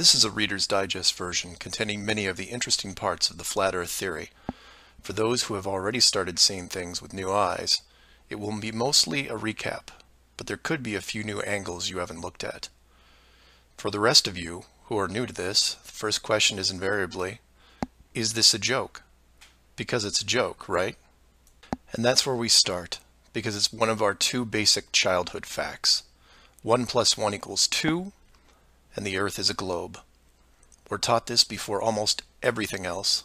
This is a Reader's Digest version containing many of the interesting parts of the flat Earth theory. For those who have already started seeing things with new eyes, it will be mostly a recap, but there could be a few new angles you haven't looked at. For the rest of you who are new to this, the first question is invariably, is this a joke? Because it's a joke, right? And that's where we start, because it's one of our two basic childhood facts. 1 + 1 = 2, and the Earth is a globe. We're taught this before almost everything else,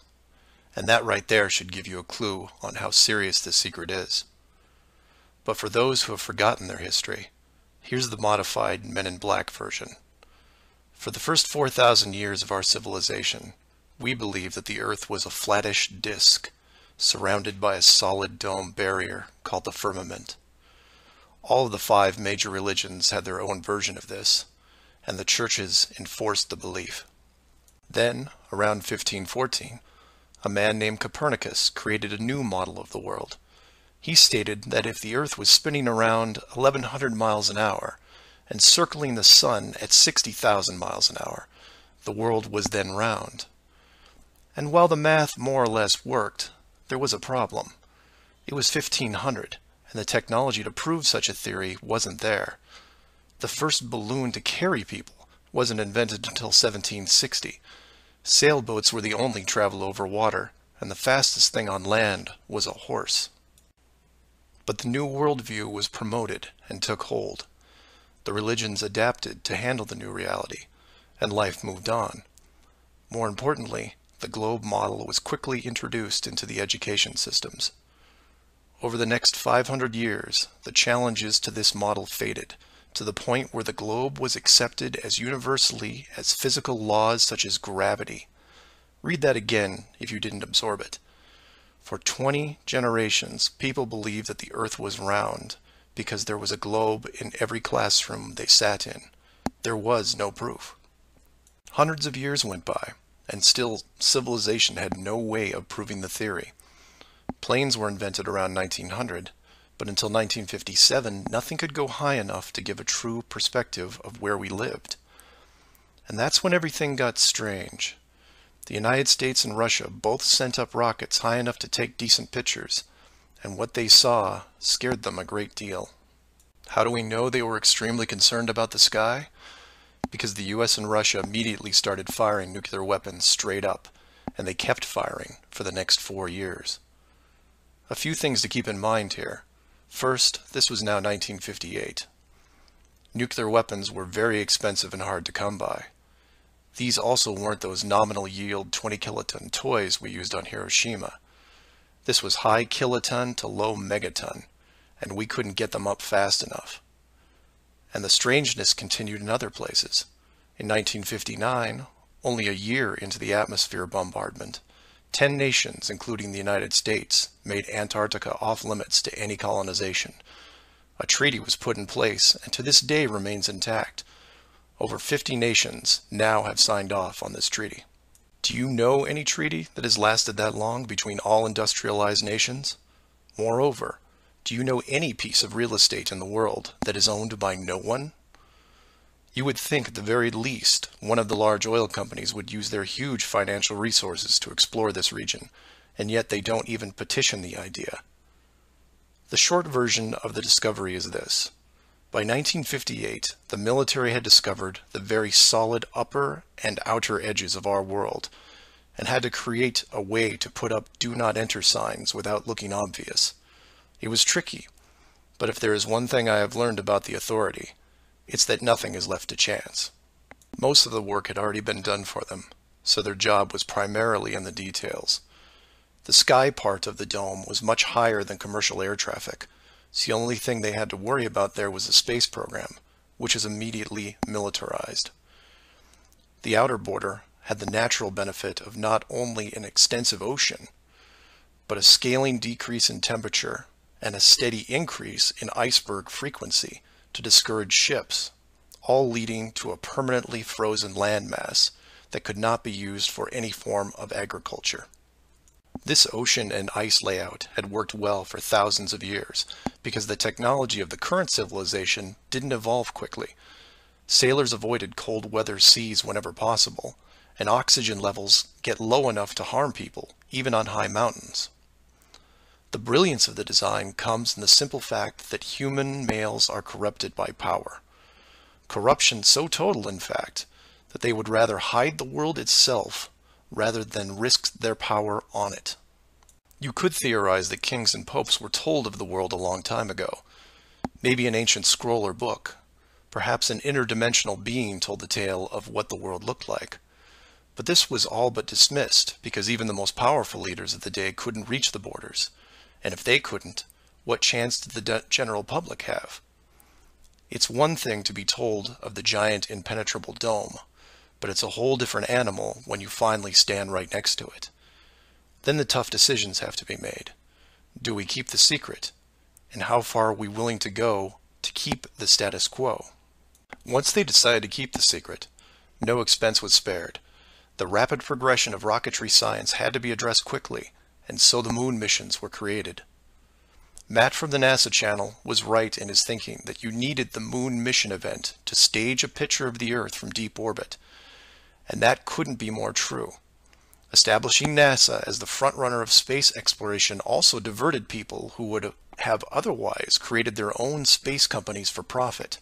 and that right there should give you a clue on how serious this secret is. But for those who have forgotten their history, here's the modified Men in Black version. For the first 4,000 years of our civilization, we believed that the Earth was a flattish disk, surrounded by a solid dome barrier called the firmament. All of the 5 major religions had their own version of this, and the churches enforced the belief. Then, around 1514, a man named Copernicus created a new model of the world. He stated that if the Earth was spinning around 1,100 miles an hour and circling the Sun at 60,000 miles an hour, the world was then round. And while the math more or less worked, there was a problem. It was 1500, and the technology to prove such a theory wasn't there. The first balloon to carry people wasn't invented until 1760. Sailboats were the only travel over water, and the fastest thing on land was a horse. But the new worldview was promoted and took hold. The religions adapted to handle the new reality, and life moved on. More importantly, the globe model was quickly introduced into the education systems. Over the next 500 years, the challenges to this model faded, to the point where the globe was accepted as universally as physical laws such as gravity. Read that again if you didn't absorb it. For 20 generations, people believed that the Earth was round because there was a globe in every classroom they sat in. There was no proof. Hundreds of years went by, and still civilization had no way of proving the theory. Planes were invented around 1900, but until 1957, nothing could go high enough to give a true perspective of where we lived. And that's when everything got strange. The United States and Russia both sent up rockets high enough to take decent pictures, and what they saw scared them a great deal. How do we know they were extremely concerned about the sky? Because the US and Russia immediately started firing nuclear weapons straight up, and they kept firing for the next 4 years. A few things to keep in mind here. First, this was now 1958. Nuclear weapons were very expensive and hard to come by. These also weren't those nominal yield 20 kiloton toys we used on Hiroshima. This was high kiloton to low megaton, and we couldn't get them up fast enough. And the strangeness continued in other places. In 1959, only a year into the atmosphere bombardment, 10 nations, including the United States, made Antarctica off-limits to any colonization. A treaty was put in place and to this day remains intact. Over 50 nations now have signed off on this treaty. Do you know any treaty that has lasted that long between all industrialized nations? Moreover, do you know any piece of real estate in the world that is owned by no one? You would think at the very least one of the large oil companies would use their huge financial resources to explore this region, and yet they don't even petition the idea. The short version of the discovery is this. By 1958, the military had discovered the very solid upper and outer edges of our world, and had to create a way to put up do not enter signs without looking obvious. It was tricky, but if there is one thing I have learned about the authority, it's that nothing is left to chance. Most of the work had already been done for them, so their job was primarily in the details. The sky part of the dome was much higher than commercial air traffic, so the only thing they had to worry about there was the space program, which is immediately militarized. The outer border had the natural benefit of not only an extensive ocean, but a scaling decrease in temperature and a steady increase in iceberg frequency to discourage ships, all leading to a permanently frozen landmass that could not be used for any form of agriculture. This ocean and ice layout had worked well for thousands of years because the technology of the current civilization didn't evolve quickly. Sailors avoided cold weather seas whenever possible, and oxygen levels get low enough to harm people, even on high mountains. The brilliance of the design comes in the simple fact that human males are corrupted by power. Corruption so total, in fact, that they would rather hide the world itself rather than risk their power on it. You could theorize that kings and popes were told of the world a long time ago. Maybe an ancient scroll or book. Perhaps an interdimensional being told the tale of what the world looked like. But this was all but dismissed, because even the most powerful leaders of the day couldn't reach the borders. And if they couldn't, what chance did the general public have? It's one thing to be told of the giant impenetrable dome, but it's a whole different animal when you finally stand right next to it. Then the tough decisions have to be made. Do we keep the secret? And how far are we willing to go to keep the status quo? Once they decided to keep the secret, no expense was spared. The rapid progression of rocketry science had to be addressed quickly, and so the moon missions were created. Matt from the NASA channel was right in his thinking that you needed the moon mission event to stage a picture of the Earth from deep orbit, and that couldn't be more true. Establishing NASA as the frontrunner of space exploration also diverted people who would have otherwise created their own space companies for profit.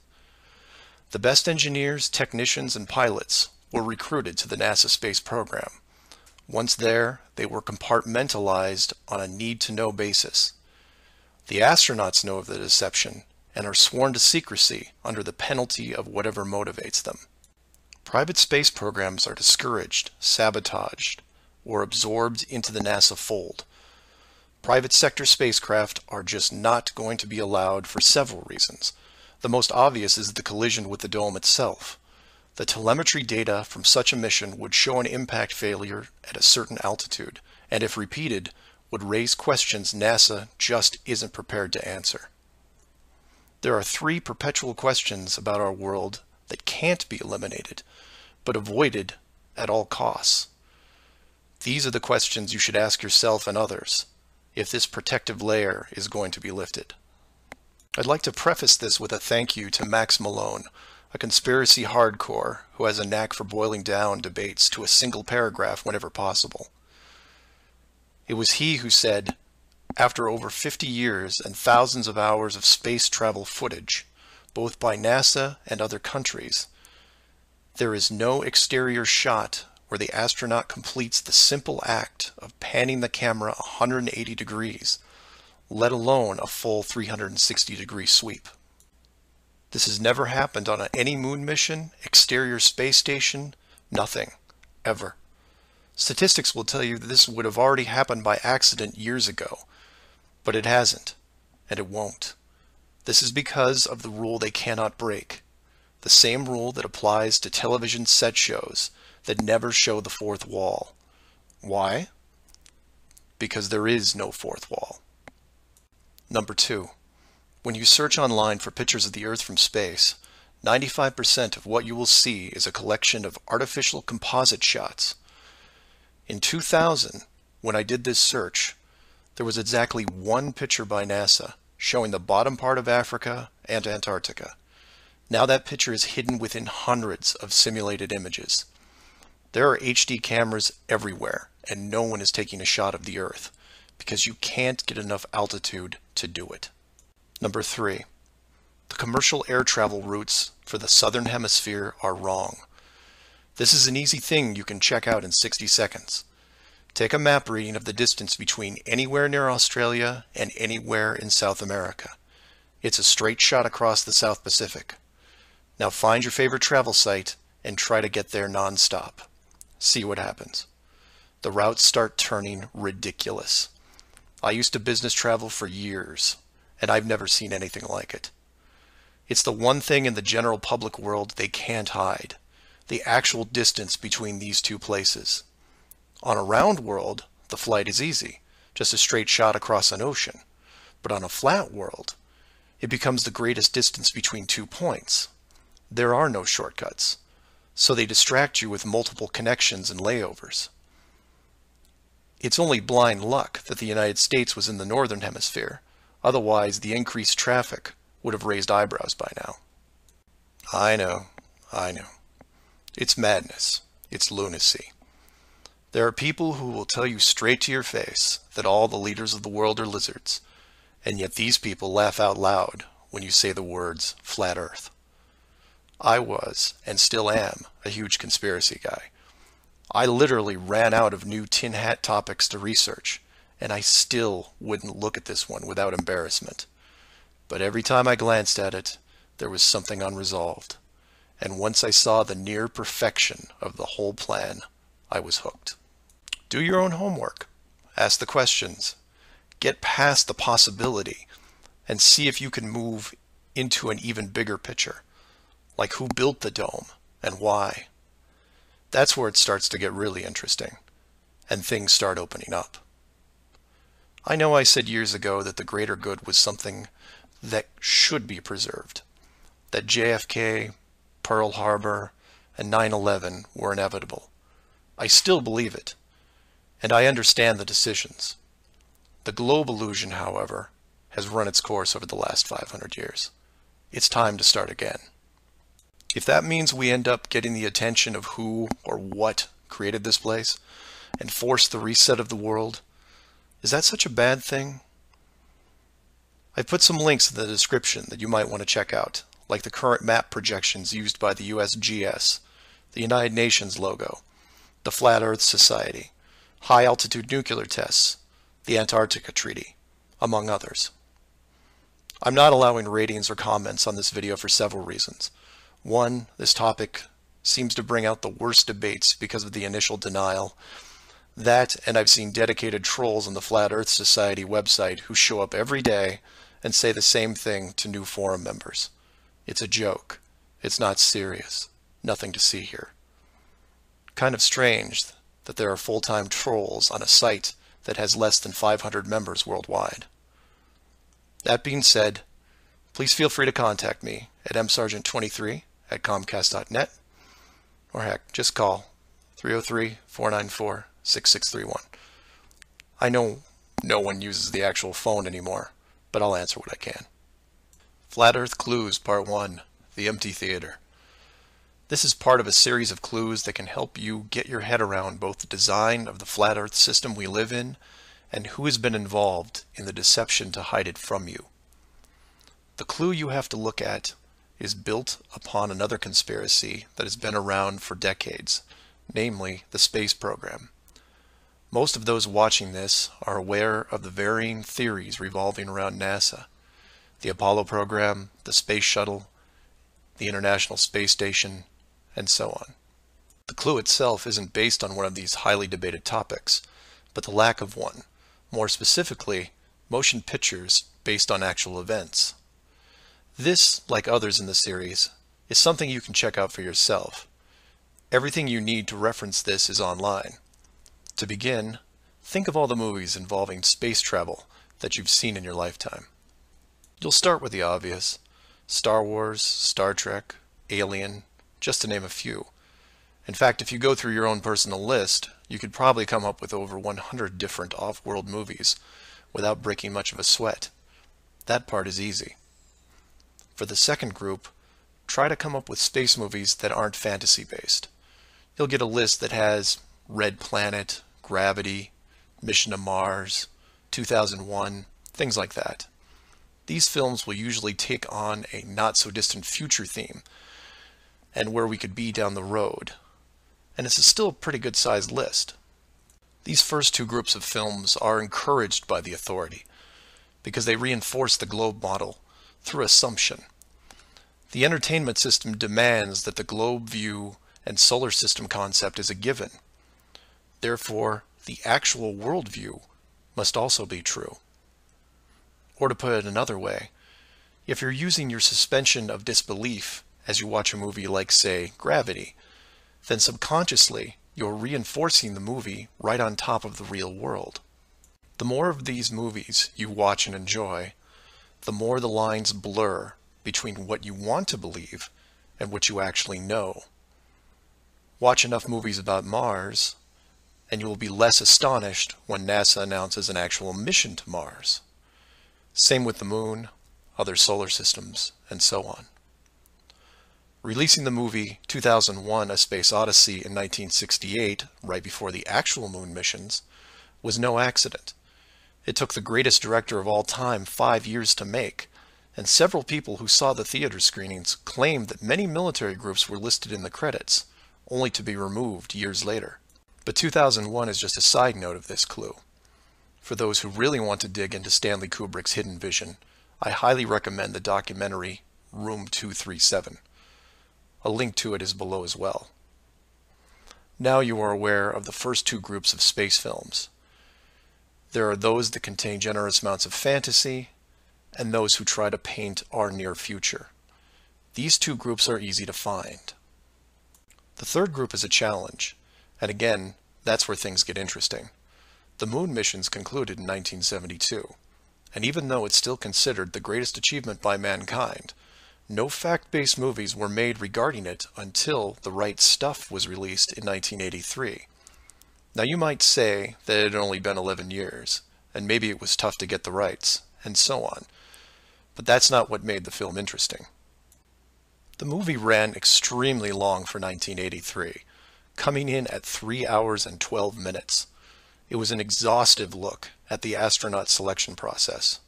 The best engineers, technicians, and pilots were recruited to the NASA space program. Once there, they were compartmentalized on a need-to-know basis. The astronauts know of the deception and are sworn to secrecy under the penalty of whatever motivates them. Private space programs are discouraged, sabotaged, or absorbed into the NASA fold. Private sector spacecraft are just not going to be allowed for several reasons. The most obvious is the collision with the dome itself. The telemetry data from such a mission would show an impact failure at a certain altitude, and if repeated, would raise questions NASA just isn't prepared to answer. There are 3 perpetual questions about our world that can't be eliminated, but avoided at all costs. These are the questions you should ask yourself and others if this protective layer is going to be lifted. I'd like to preface this with a thank you to Max Malone, a conspiracy hardcore who has a knack for boiling down debates to a single paragraph whenever possible. It was he who said, after over 50 years and thousands of hours of space travel footage, both by NASA and other countries, there is no exterior shot where the astronaut completes the simple act of panning the camera 180 degrees, let alone a full 360-degree sweep. This has never happened on any moon mission, exterior space station, nothing, ever. Statistics will tell you that this would have already happened by accident years ago, but it hasn't, and it won't. This is because of the rule they cannot break, the same rule that applies to television set shows that never show the fourth wall. Why? Because there is no fourth wall. Number 2. When you search online for pictures of the Earth from space, 95% of what you will see is a collection of artificial composite shots. In 2000, when I did this search, there was exactly 1 picture by NASA showing the bottom part of Africa and Antarctica. Now that picture is hidden within hundreds of simulated images. There are HD cameras everywhere, and no one is taking a shot of the Earth, because you can't get enough altitude to do it. Number 3. The commercial air travel routes for the southern hemisphere are wrong. This is an easy thing you can check out in 60 seconds. Take a map reading of the distance between anywhere near Australia and anywhere in South America. It's a straight shot across the South Pacific. Now find your favorite travel site and try to get there non-stop. See what happens. The routes start turning ridiculous. I used to business travel for years, and I've never seen anything like it. It's the one thing in the general public world they can't hide, the actual distance between these 2 places. On a round world, the flight is easy, just a straight shot across an ocean. But on a flat world, it becomes the greatest distance between 2 points. There are no shortcuts, so they distract you with multiple connections and layovers. It's only blind luck that the United States was in the northern hemisphere. Otherwise, the increased traffic would have raised eyebrows by now. I know, I know. It's madness. It's lunacy. There are people who will tell you straight to your face that all the leaders of the world are lizards, and yet these people laugh out loud when you say the words flat earth. I was, and still am, a huge conspiracy guy. I literally ran out of new tin hat topics to research, and I still wouldn't look at this one without embarrassment. But every time I glanced at it, there was something unresolved. And once I saw the near perfection of the whole plan, I was hooked. Do your own homework. Ask the questions. Get past the possibility and see if you can move into an even bigger picture. Like who built the dome and why. That's where it starts to get really interesting and things start opening up. I know I said years ago that the greater good was something that should be preserved, that JFK, Pearl Harbor, and 9/11 were inevitable. I still believe it, and I understand the decisions. The globe illusion, however, has run its course over the last 500 years. It's time to start again. If that means we end up getting the attention of who or what created this place and force the reset of the world, is that such a bad thing? I've put some links in the description that you might want to check out, like the current map projections used by the USGS, the United Nations logo, the Flat Earth Society, high-altitude nuclear tests, the Antarctica Treaty, among others. I'm not allowing ratings or comments on this video for several reasons. One, this topic seems to bring out the worst debates because of the initial denial. That, and I've seen dedicated trolls on the Flat Earth Society website who show up every day and say the same thing to new forum members. It's a joke. It's not serious. Nothing to see here. Kind of strange that there are full-time trolls on a site that has less than 500 members worldwide. That being said, please feel free to contact me at msargent23@comcast.net, or heck, just call 303-494-6631. I know no one uses the actual phone anymore, but I'll answer what I can. Flat Earth Clues Part 1, The Empty Theater. This is part of a series of clues that can help you get your head around both the design of the flat Earth system we live in and who has been involved in the deception to hide it from you. The clue you have to look at is built upon another conspiracy that has been around for decades, namely the space program. Most of those watching this are aware of the varying theories revolving around NASA, the Apollo program, the space shuttle, the International Space Station, and so on. The clue itself isn't based on one of these highly debated topics, but the lack of one. More specifically, motion pictures based on actual events. This, like others in the series, is something you can check out for yourself. Everything you need to reference this is online. To begin, think of all the movies involving space travel that you've seen in your lifetime. You'll start with the obvious: Star Wars, Star Trek, Alien, just to name a few. In fact, if you go through your own personal list, you could probably come up with over 100 different off-world movies without breaking much of a sweat. That part is easy. For the second group, try to come up with space movies that aren't fantasy-based. You'll get a list that has Red Planet, Gravity, Mission to Mars, 2001, things like that. These films will usually take on a not-so-distant future theme and where we could be down the road. And it's still a pretty good-sized list. These first two groups of films are encouraged by the authority because they reinforce the globe model through assumption. The entertainment system demands that the globe view and solar system concept is a given. Therefore, the actual worldview must also be true. Or to put it another way, if you're using your suspension of disbelief as you watch a movie like, say, Gravity, then subconsciously you're reinforcing the movie right on top of the real world. The more of these movies you watch and enjoy, the more the lines blur between what you want to believe and what you actually know. Watch enough movies about Mars, and you will be less astonished when NASA announces an actual mission to Mars. Same with the Moon, other solar systems, and so on. Releasing the movie 2001: A Space Odyssey in 1968, right before the actual moon missions, was no accident. It took the greatest director of all time 5 years to make, and several people who saw the theater screenings claimed that many military groups were listed in the credits, only to be removed years later. But 2001 is just a side note of this clue. For those who really want to dig into Stanley Kubrick's hidden vision, I highly recommend the documentary Room 237. A link to it is below as well. Now you are aware of the first two groups of space films. There are those that contain generous amounts of fantasy, and those who try to paint our near future. These two groups are easy to find. The third group is a challenge, and again, that's where things get interesting. The moon missions concluded in 1972, and even though it's still considered the greatest achievement by mankind, no fact-based movies were made regarding it until The Right Stuff was released in 1983. Now you might say that it had only been 11 years, and maybe it was tough to get the rights, and so on. But that's not what made the film interesting. The movie ran extremely long for 1983, coming in at 3 hours and 12 minutes. It was an exhaustive look at the astronaut selection process,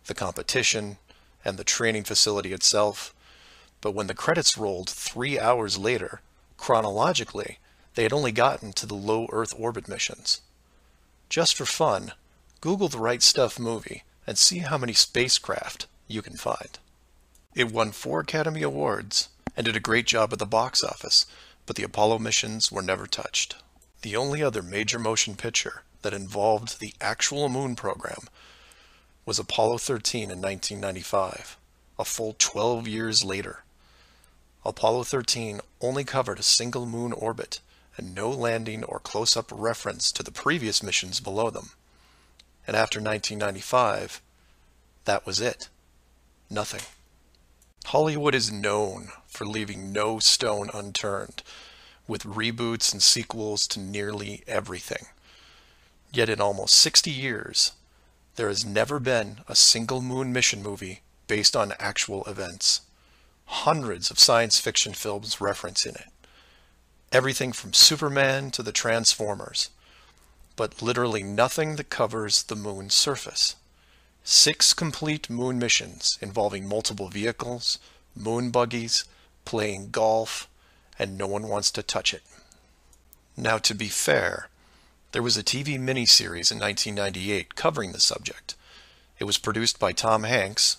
the competition, and the training facility itself. But when the credits rolled 3 hours later, chronologically, they had only gotten to the low Earth orbit missions. Just for fun, Google The Right Stuff movie and see how many spacecraft you can find. It won 4 Academy Awards and did a great job at the box office, but the Apollo missions were never touched. The only other major motion picture that involved the actual moon program was Apollo 13 in 1995, a full 12 years later. Apollo 13 only covered a single moon orbit and no landing or close-up reference to the previous missions below them. And after 1995, that was it. Nothing. Hollywood is known for leaving no stone unturned, with reboots and sequels to nearly everything. Yet in almost 60 years, there has never been a single moon mission movie based on actual events. Hundreds of science fiction films reference in it. Everything from Superman to the Transformers, but literally nothing that covers the moon's surface. 6 complete moon missions involving multiple vehicles, moon buggies, playing golf, and no one wants to touch it. Now, to be fair, there was a TV miniseries in 1998 covering the subject. It was produced by Tom Hanks,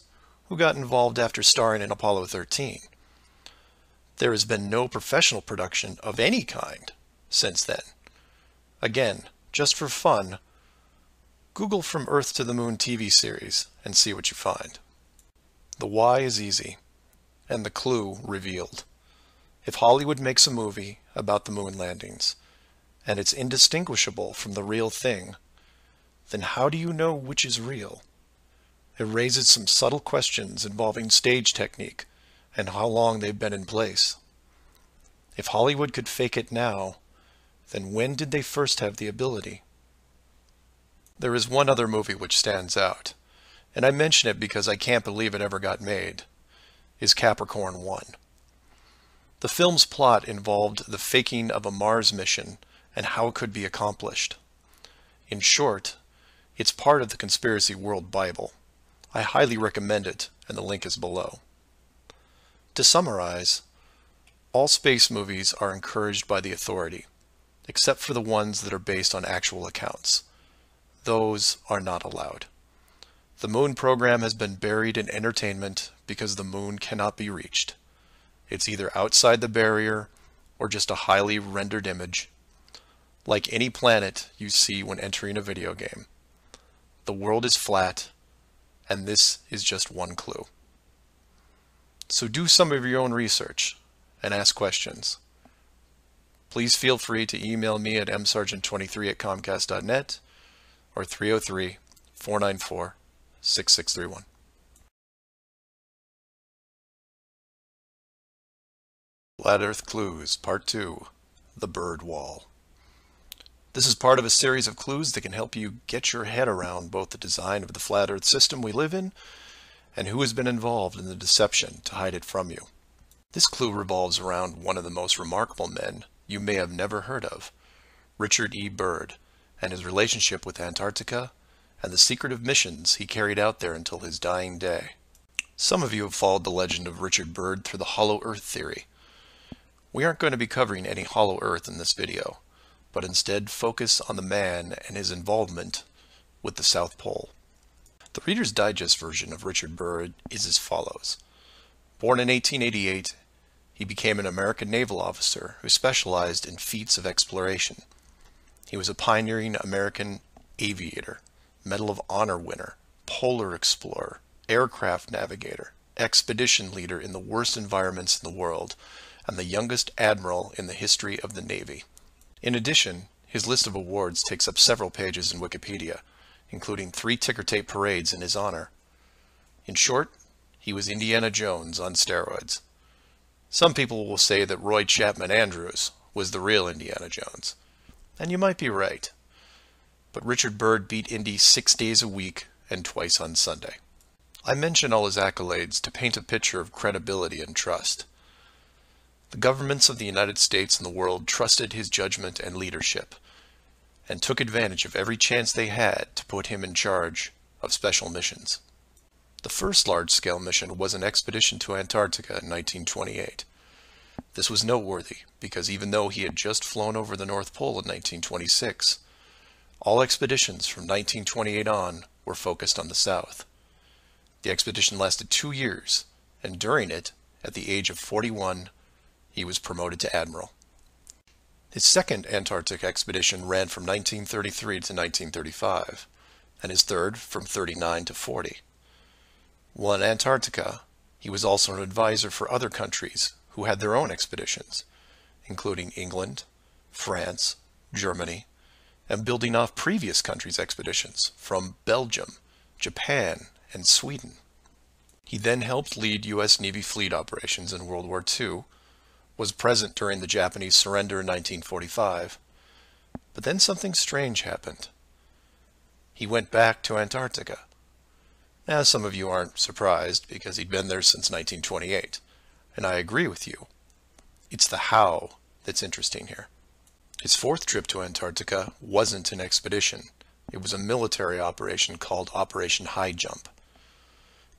who got involved after starring in Apollo 13. There has been no professional production of any kind since then. Again, just for fun, Google From Earth to the Moon TV series and see what you find. The why is easy, and the clue revealed. If Hollywood makes a movie about the moon landings, and it's indistinguishable from the real thing, then how do you know which is real? It raises some subtle questions involving stage technique and how long they've been in place. If Hollywood could fake it now, then when did they first have the ability? There is one other movie which stands out, and I mention it because I can't believe it ever got made, is Capricorn 1. The film's plot involved the faking of a Mars mission and how it could be accomplished. In short, it's part of the Conspiracy World Bible. I highly recommend it, and the link is below. To summarize, all space movies are encouraged by the authority, except for the ones that are based on actual accounts. Those are not allowed. The moon program has been buried in entertainment because the moon cannot be reached. It's either outside the barrier or just a highly rendered image, like any planet you see when entering a video game. The world is flat, and this is just one clue. So do some of your own research and ask questions. Please feel free to email me at msargent23@comcast.net or 303-494-6631. Flat Earth Clues, Part 2, The Bird Wall. This is part of a series of clues that can help you get your head around both the design of the flat Earth system we live in and who has been involved in the deception to hide it from you. This clue revolves around one of the most remarkable men you may have never heard of, Richard E. Byrd, and his relationship with Antarctica and the secretive missions he carried out there until his dying day. Some of you have followed the legend of Richard Byrd through the hollow earth theory. We aren't going to be covering any hollow earth in this video, but instead focus on the man and his involvement with the South Pole. The Reader's Digest version of Richard Byrd is as follows. Born in 1888, he became an American naval officer who specialized in feats of exploration. He was a pioneering American aviator, Medal of Honor winner, polar explorer, aircraft navigator, expedition leader in the worst environments in the world, and the youngest admiral in the history of the Navy. In addition, his list of awards takes up several pages in Wikipedia, including 3 ticker tape parades in his honor. In short, he was Indiana Jones on steroids. Some people will say that Roy Chapman Andrews was the real Indiana Jones, and you might be right. But Richard Byrd beat Indy 6 days a week and twice on Sunday. I mention all his accolades to paint a picture of credibility and trust. The governments of the United States and the world trusted his judgment and leadership, and took advantage of every chance they had to put him in charge of special missions. The first large-scale mission was an expedition to Antarctica in 1928. This was noteworthy because even though he had just flown over the North Pole in 1926, all expeditions from 1928 on were focused on the South. The expedition lasted 2 years, and during it, at the age of 41, he was promoted to admiral. His second Antarctic expedition ran from 1933 to 1935, and his third from 39 to 40. While in Antarctica, he was also an advisor for other countries who had their own expeditions, including England, France, Germany, and building off previous countries' expeditions from Belgium, Japan, and Sweden. He then helped lead U.S. Navy fleet operations in World War II, was present during the Japanese surrender in 1945, but then something strange happened. He went back to Antarctica. Now, some of you aren't surprised because he'd been there since 1928, and I agree with you. It's the how that's interesting here. His fourth trip to Antarctica wasn't an expedition. It was a military operation called Operation High Jump.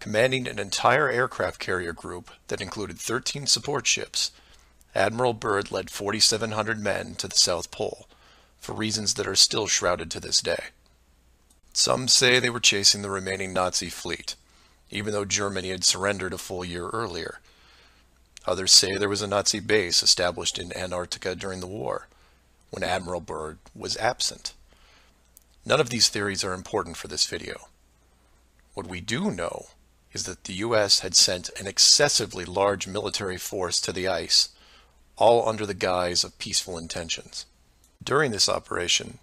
Commanding an entire aircraft carrier group that included 13 support ships, Admiral Byrd led 4,700 men to the South Pole, for reasons that are still shrouded to this day. Some say they were chasing the remaining Nazi fleet, even though Germany had surrendered a full year earlier. Others say there was a Nazi base established in Antarctica during the war, when Admiral Byrd was absent. None of these theories are important for this video. What we do know is that the U.S. had sent an excessively large military force to the ice, all under the guise of peaceful intentions. During this operation,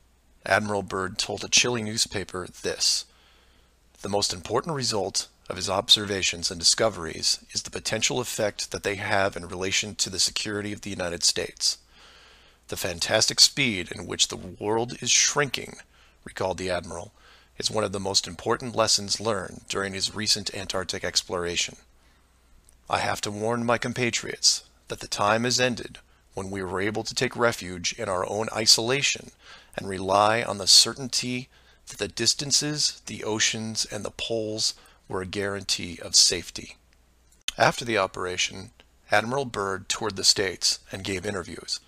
Admiral Byrd told a Chile newspaper this: "The most important result of his observations and discoveries is the potential effect that they have in relation to the security of the United States. The fantastic speed in which the world is shrinking," recalled the Admiral, "is one of the most important lessons learned during his recent Antarctic exploration. I have to warn my compatriots that the time has ended when we were able to take refuge in our own isolation and rely on the certainty that the distances, the oceans, and the poles were a guarantee of safety." After the operation, Admiral Byrd toured the States and gave interviews,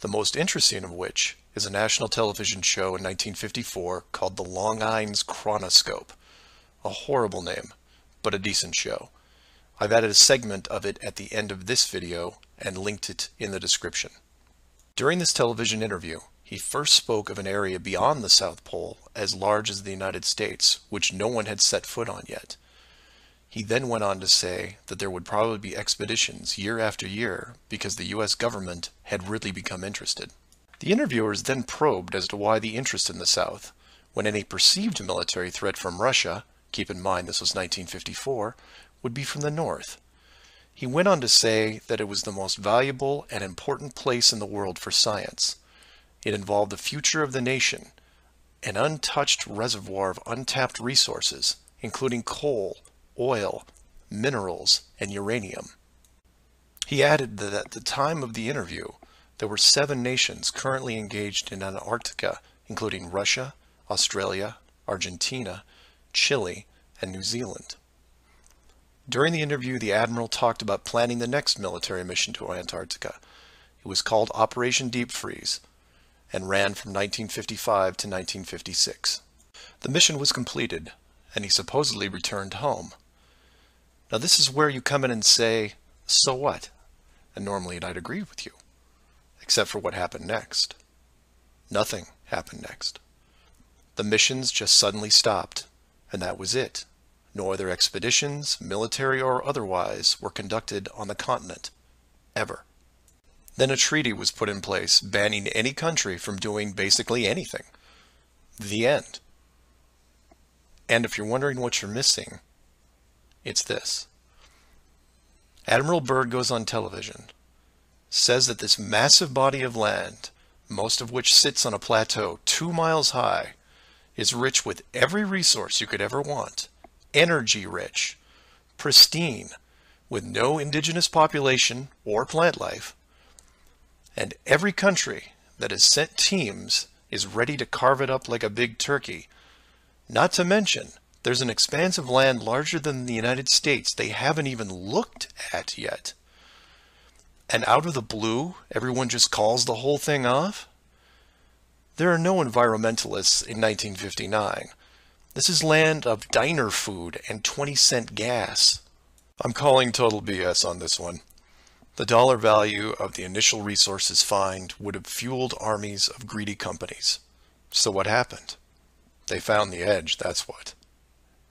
the most interesting of which is a national television show in 1954 called The Longines Chronoscope. A horrible name, but a decent show. I've added a segment of it at the end of this video and linked it in the description. During this television interview, he first spoke of an area beyond the South Pole as large as the United States, which no one had set foot on yet. He then went on to say that there would probably be expeditions year after year because the U.S. government had really become interested. The interviewers then probed as to why the interest in the South, when any perceived military threat from Russia, keep in mind this was 1954, would be from the North. He went on to say that it was the most valuable and important place in the world for science. It involved the future of the nation, an untouched reservoir of untapped resources, including coal, oil, minerals, and uranium. He added that at the time of the interview, there were 7 nations currently engaged in Antarctica, including Russia, Australia, Argentina, Chile, and New Zealand. During the interview, the Admiral talked about planning the next military mission to Antarctica. It was called Operation Deep Freeze and ran from 1955 to 1956. The mission was completed, and he supposedly returned home. Now this is where you come in and say, so what? And normally I'd agree with you, except for what happened next. Nothing happened next. The missions just suddenly stopped, and that was it. No other expeditions, military or otherwise, were conducted on the continent, ever. Then a treaty was put in place banning any country from doing basically anything. The end. And if you're wondering what you're missing, it's this. Admiral Byrd goes on television, says that this massive body of land, most of which sits on a plateau 2 miles high, is rich with every resource you could ever want, energy rich, pristine, with no indigenous population or plant life, and every country that has sent teams is ready to carve it up like a big turkey. Not to mention, there's an expanse of land larger than the United States they haven't even looked at yet. And out of the blue, everyone just calls the whole thing off? There are no environmentalists in 1959. This is land of diner food and 20-cent gas. I'm calling total BS on this one. The dollar value of the initial resources find would have fueled armies of greedy companies. So what happened? They found the edge, that's what.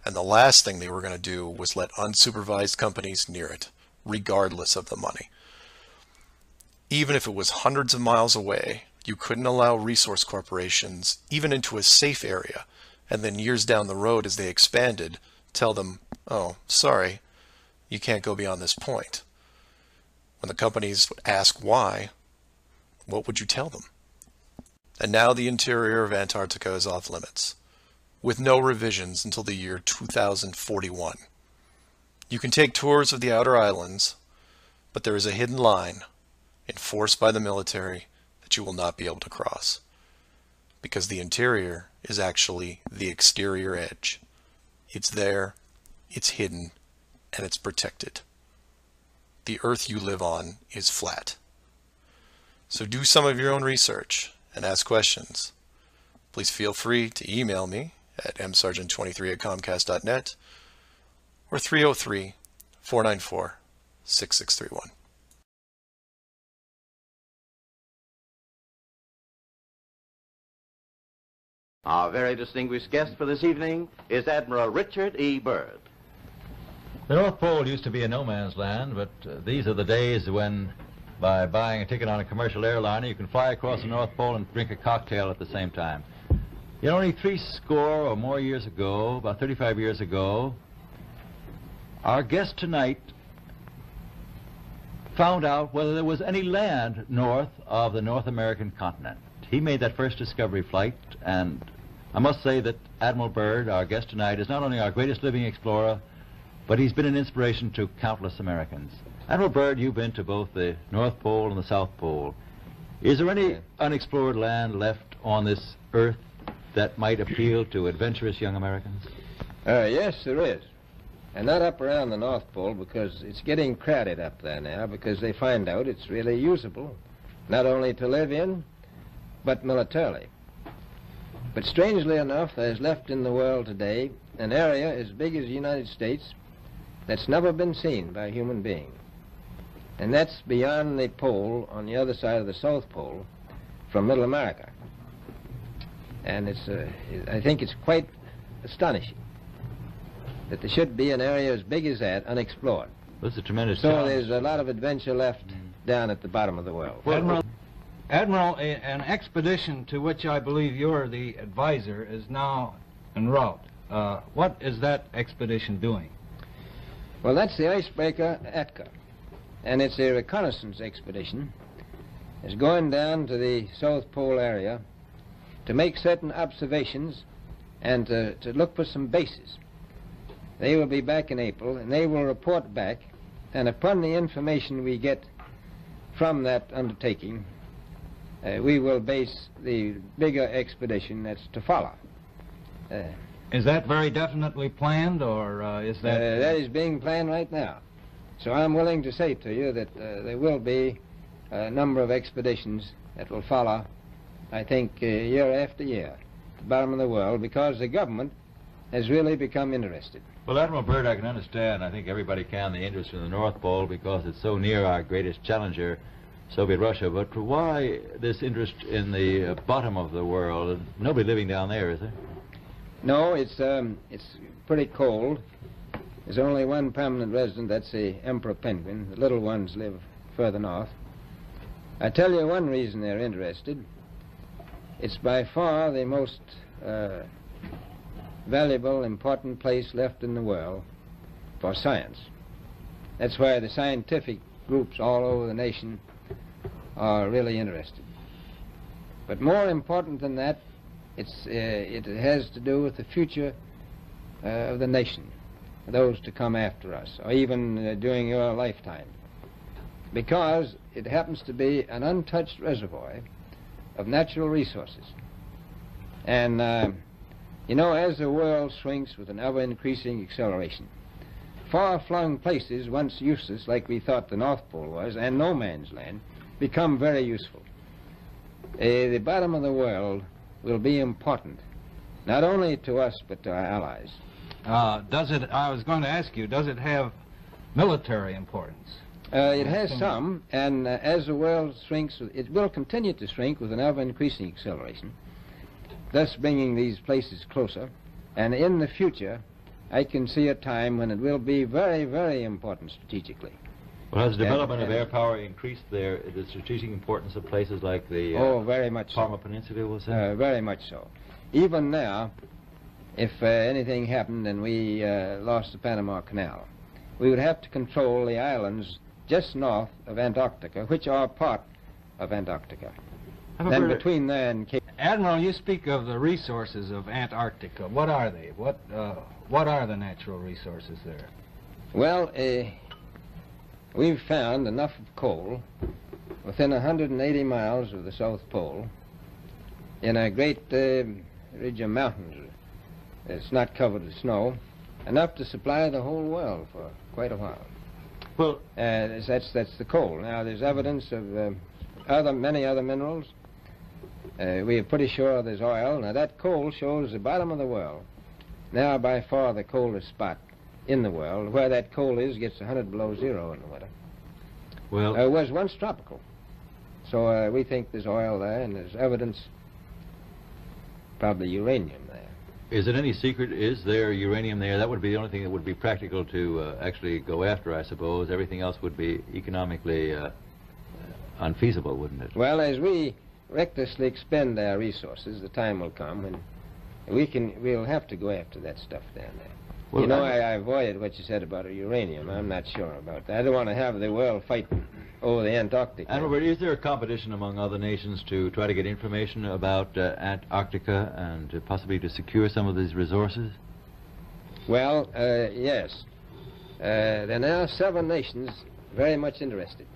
And the last thing they were going to do was let unsupervised companies near it, regardless of the money. Even if it was hundreds of miles away, you couldn't allow resource corporations even into a safe area, and then years down the road as they expanded, tell them, oh, sorry, you can't go beyond this point. When the companies would ask why, what would you tell them? And now the interior of Antarctica is off limits, with no revisions until the year 2041. You can take tours of the outer islands, but there is a hidden line enforced by the military that you will not be able to cross, because the interior is actually the exterior edge. It's there, it's hidden, and it's protected. The Earth you live on is flat. So do some of your own research and ask questions. Please feel free to email me at msargent23@comcast.net or 303-494-6631. Our very distinguished guest for this evening is Admiral Richard E. Byrd. The North Pole used to be a no-man's land, but these are the days when, by buying a ticket on a commercial airliner, you can fly across the North Pole and drink a cocktail at the same time. You know, only 70 or more years ago, about 35 years ago, our guest tonight found out whether there was any land north of the North American continent. He made that first discovery flight, and I must say that Admiral Byrd, our guest tonight, is not only our greatest living explorer, but he's been an inspiration to countless Americans. Admiral Byrd, you've been to both the North Pole and the South Pole. Is there any unexplored land left on this Earth that might appeal to adventurous young Americans? Yes, there is. And not up around the North Pole, because it's getting crowded up there now, because they find out it's really usable, not only to live in, but militarily. But strangely enough, there's left in the world today an area as big as the United States that's never been seen by a human being. And that's beyond the pole on the other side of the South Pole from Middle America. And I think it's quite astonishing that there should be an area as big as that unexplored. This is a tremendous So challenge. there's a lot of adventure left down at the bottom of the world. Admiral, an expedition to which I believe you're the advisor is now en route. What is that expedition doing? Well, that's the icebreaker Atka, and it's a reconnaissance expedition. It's going down to the South Pole area to make certain observations and to look for some bases. They will be back in April, and they will report back and upon the information we get from that undertaking, we will base the bigger expedition that's to follow. Is that very definitely planned, or is that... that is being planned right now. So I'm willing to say to you that there will be a number of expeditions that will follow, I think, year after year, at the bottom of the world, because the government has really become interested. Well, Admiral Byrd, I can understand, I think everybody can, the interest in the North Pole because it's so near our greatest challenger, Soviet Russia. But why this interest in the bottom of the world? Nobody living down there, is there? No, it's pretty cold. There's only one permanent resident, that's the emperor penguin. The little ones live further north. I tell you one reason they're interested. It's by far the most valuable, important place left in the world for science. That's why the scientific groups all over the nation are really interested. But more important than that, it has to do with the future of the nation, those to come after us, or even during your lifetime, because it happens to be an untouched reservoir of natural resources. And you know, as the world shrinks with an ever-increasing acceleration, far-flung places once useless, like we thought the North Pole was, and no man's land, become very useful. The bottom of the world will be important, not only to us, but to our allies. I was going to ask you, does it have military importance? It has some, and as the world shrinks, it will continue to shrink with an ever-increasing acceleration, thus bringing these places closer. And in the future, I can see a time when it will be very, very important strategically. Well, has the development of air power increased the strategic importance of places like the very much Palmer so. Peninsula, was it? Very much so. Even now, if anything happened and we lost the Panama Canal, we would have to control the islands just north of Antarctica, which are part of Antarctica. Then between there and Cape... Admiral, you speak of the resources of Antarctica. What are they? What are the natural resources there? Well, we've found enough of coal within 180 miles of the South Pole in a great ridge of mountains. It's not covered with snow, enough to supply the whole world for quite a while. Well, that's the coal. Now, there's evidence of many other minerals. We are pretty sure there's oil. Now, that coal shows the bottom of the world. Now, by far the coldest spot in the world. Where that coal is gets 100 below zero in the winter. Well, it was once tropical. So we think there's oil there, and there's evidence, probably uranium there. is it any secret, is there uranium there? That would be the only thing that would be practical to actually go after, I suppose. Everything else would be economically unfeasible, wouldn't it? Well, as we recklessly expend our resources, the time will come when we'll have to go after that stuff down there. Well, you know, I avoided what you said about uranium. I'm not sure about that. I don't want to have the world fighting over the Antarctica. And Robert, is there a competition among other nations to try to get information about Antarctica and possibly to secure some of these resources? Well, yes. There are now 7 nations very much interested.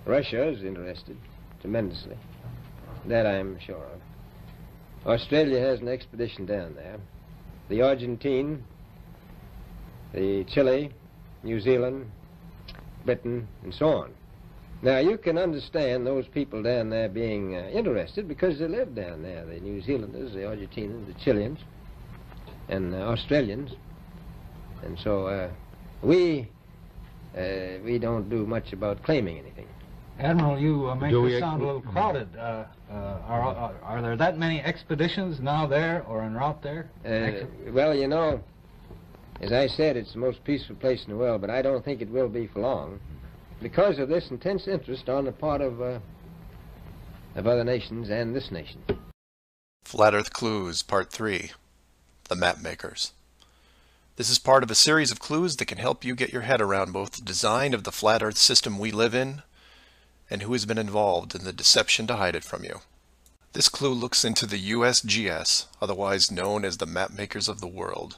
Russia is interested tremendously. That I'm sure of. Australia has an expedition down there. The Argentine, the Chile, New Zealand, Britain, and so on. Now, you can understand those people down there being interested because they live down there, the New Zealanders, the Argentinians, the Chileans, and the Australians. And so we don't do much about claiming anything. Admiral, you make it sound a little crowded. Are there that many expeditions now there or en route there? Well, you know, as I said, it's the most peaceful place in the world, but I don't think it will be for long because of this intense interest on the part of other nations and this nation. Flat Earth Clues, Part 3, The Map Makers. This is part of a series of clues that can help you get your head around both the design of the flat Earth system we live in and who has been involved in the deception to hide it from you. This clue looks into the USGS, otherwise known as the Map Makers of the World,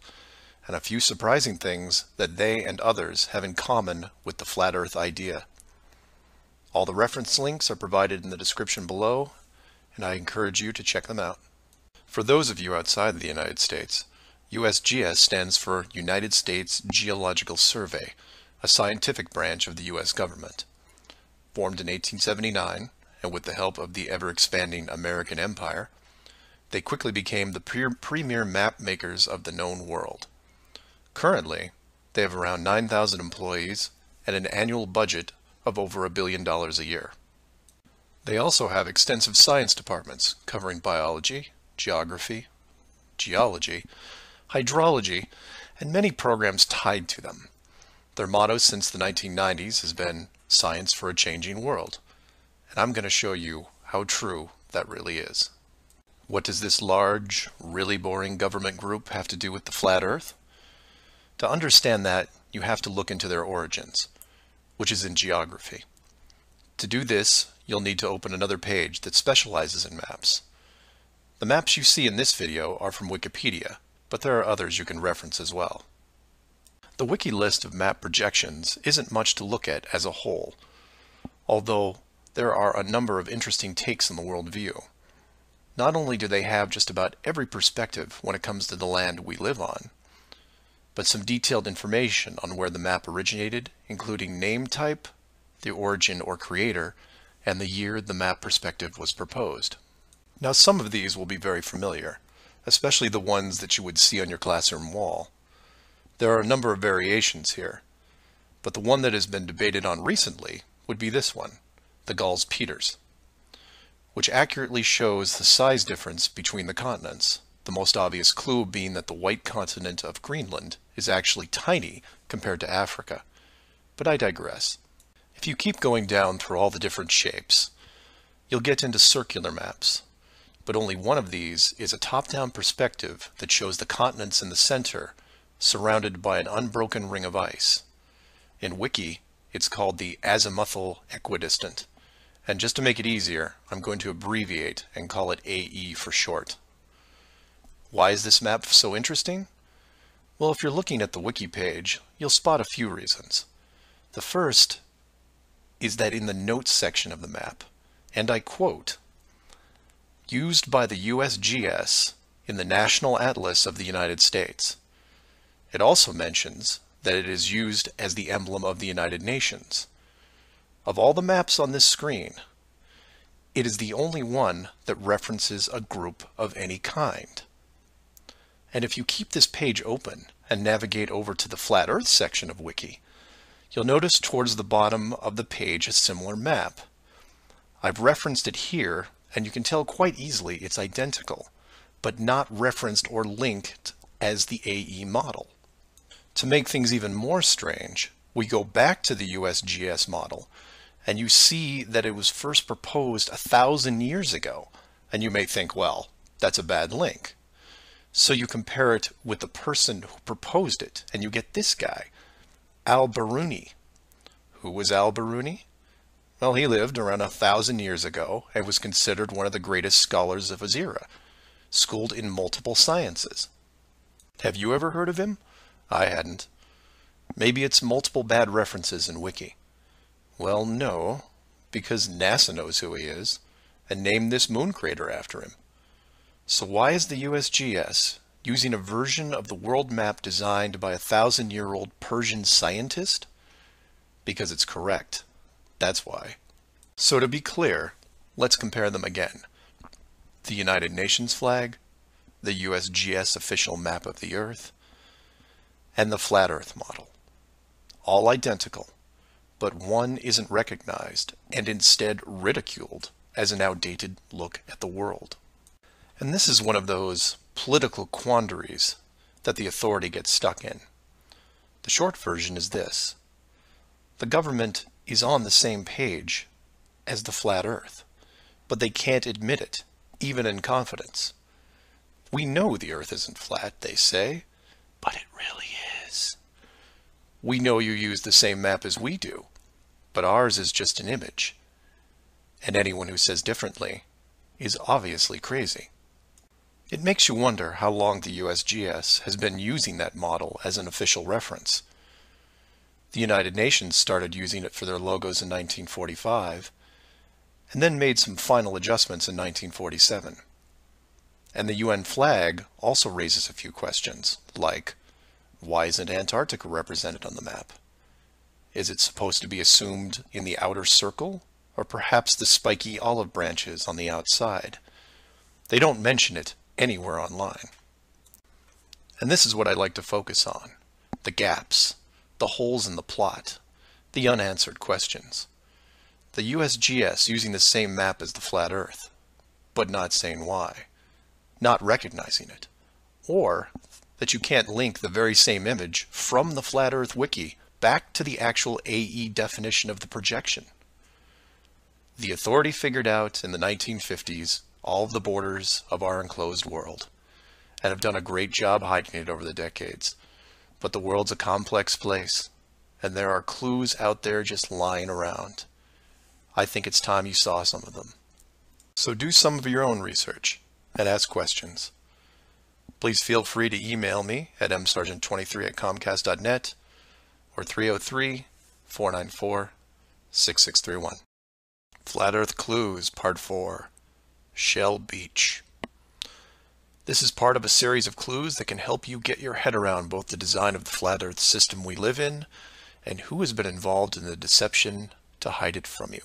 and a few surprising things that they and others have in common with the flat Earth idea. All the reference links are provided in the description below, and I encourage you to check them out. For those of you outside the United States, USGS stands for United States Geological Survey, a scientific branch of the U.S. government. Formed in 1879, and with the help of the ever-expanding American Empire, they quickly became the premier map makers of the known world. Currently, they have around 9,000 employees and an annual budget of over $1 billion a year. They also have extensive science departments covering biology, geography, geology, hydrology, and many programs tied to them. Their motto since the 1990s has been "Science for a Changing World," and I'm going to show you how true that really is. What does this large, really boring government group have to do with the flat Earth? To understand that, you have to look into their origins, which is in geography. To do this, you'll need to open another page that specializes in maps. The maps you see in this video are from Wikipedia, but there are others you can reference as well. The wiki list of map projections isn't much to look at as a whole, although there are a number of interesting takes on the world view. Not only do they have just about every perspective when it comes to the land we live on, but some detailed information on where the map originated, including name type, the origin or creator, and the year the map perspective was proposed. Now, some of these will be very familiar, especially the ones that you would see on your classroom wall. There are a number of variations here, but the one that has been debated on recently would be this one, the Gauls-Peters, which accurately shows the size difference between the continents, the most obvious clue being that the white continent of Greenland is actually tiny compared to Africa. But I digress. If you keep going down through all the different shapes, you'll get into circular maps, but only one of these is a top-down perspective that shows the continents in the center, surrounded by an unbroken ring of ice. In Wiki, it's called the azimuthal equidistant, and just to make it easier, I'm going to abbreviate and call it AE for short. Why is this map so interesting? Well, if you're looking at the Wiki page, you'll spot a few reasons. The first is that in the notes section of the map, and I quote, "Used by the USGS in the National Atlas of the United States." It also mentions that it is used as the emblem of the United Nations. Of all the maps on this screen, it is the only one that references a group of any kind. And if you keep this page open and navigate over to the Flat Earth section of Wiki, you'll notice towards the bottom of the page a similar map. I've referenced it here, and you can tell quite easily it's identical, but not referenced or linked as the AE model. To make things even more strange, we go back to the USGS model, and you see that it was first proposed 1,000 years ago, and you may think, well, that's a bad link. So you compare it with the person who proposed it, and you get this guy, Al-Biruni. Who was Al-Biruni? Well, he lived around 1,000 years ago and was considered one of the greatest scholars of his era, schooled in multiple sciences. Have you ever heard of him? I hadn't. Maybe it's multiple bad references in Wiki. Well, no, because NASA knows who he is and named this moon crater after him. So why is the USGS using a version of the world map designed by a 1,000-year-old Persian scientist? Because it's correct. That's why. So to be clear, let's compare them again. The United Nations flag, the USGS official map of the Earth, and the Flat Earth model. All identical, but one isn't recognized and instead ridiculed as an outdated look at the world. And this is one of those political quandaries that the authority gets stuck in. The short version is this. The government is on the same page as the flat Earth, but they can't admit it, even in confidence. We know the Earth isn't flat, they say, but it really is. We know you use the same map as we do, but ours is just an image. And anyone who says differently is obviously crazy. It makes you wonder how long the USGS has been using that model as an official reference. The United Nations started using it for their logos in 1945, and then made some final adjustments in 1947. And the UN flag also raises a few questions, like, why isn't Antarctica represented on the map? Is it supposed to be assumed in the outer circle, or perhaps the spiky olive branches on the outside? They don't mention it anywhere online. And this is what I like to focus on: the gaps, the holes in the plot, the unanswered questions. The USGS using the same map as the flat Earth, but not saying why, not recognizing it, or that you can't link the very same image from the Flat Earth Wiki back to the actual AE definition of the projection. The authority figured out in the 1950s all of the borders of our enclosed world, and have done a great job hiding it over the decades. But the world's a complex place, and there are clues out there just lying around. I think it's time you saw some of them. So do some of your own research and ask questions. Please feel free to email me at msargent23@comcast.net or 303-494-6631. Flat Earth Clues, Part 4, Shell Beach. This is part of a series of clues that can help you get your head around both the design of the flat Earth system we live in and who has been involved in the deception to hide it from you.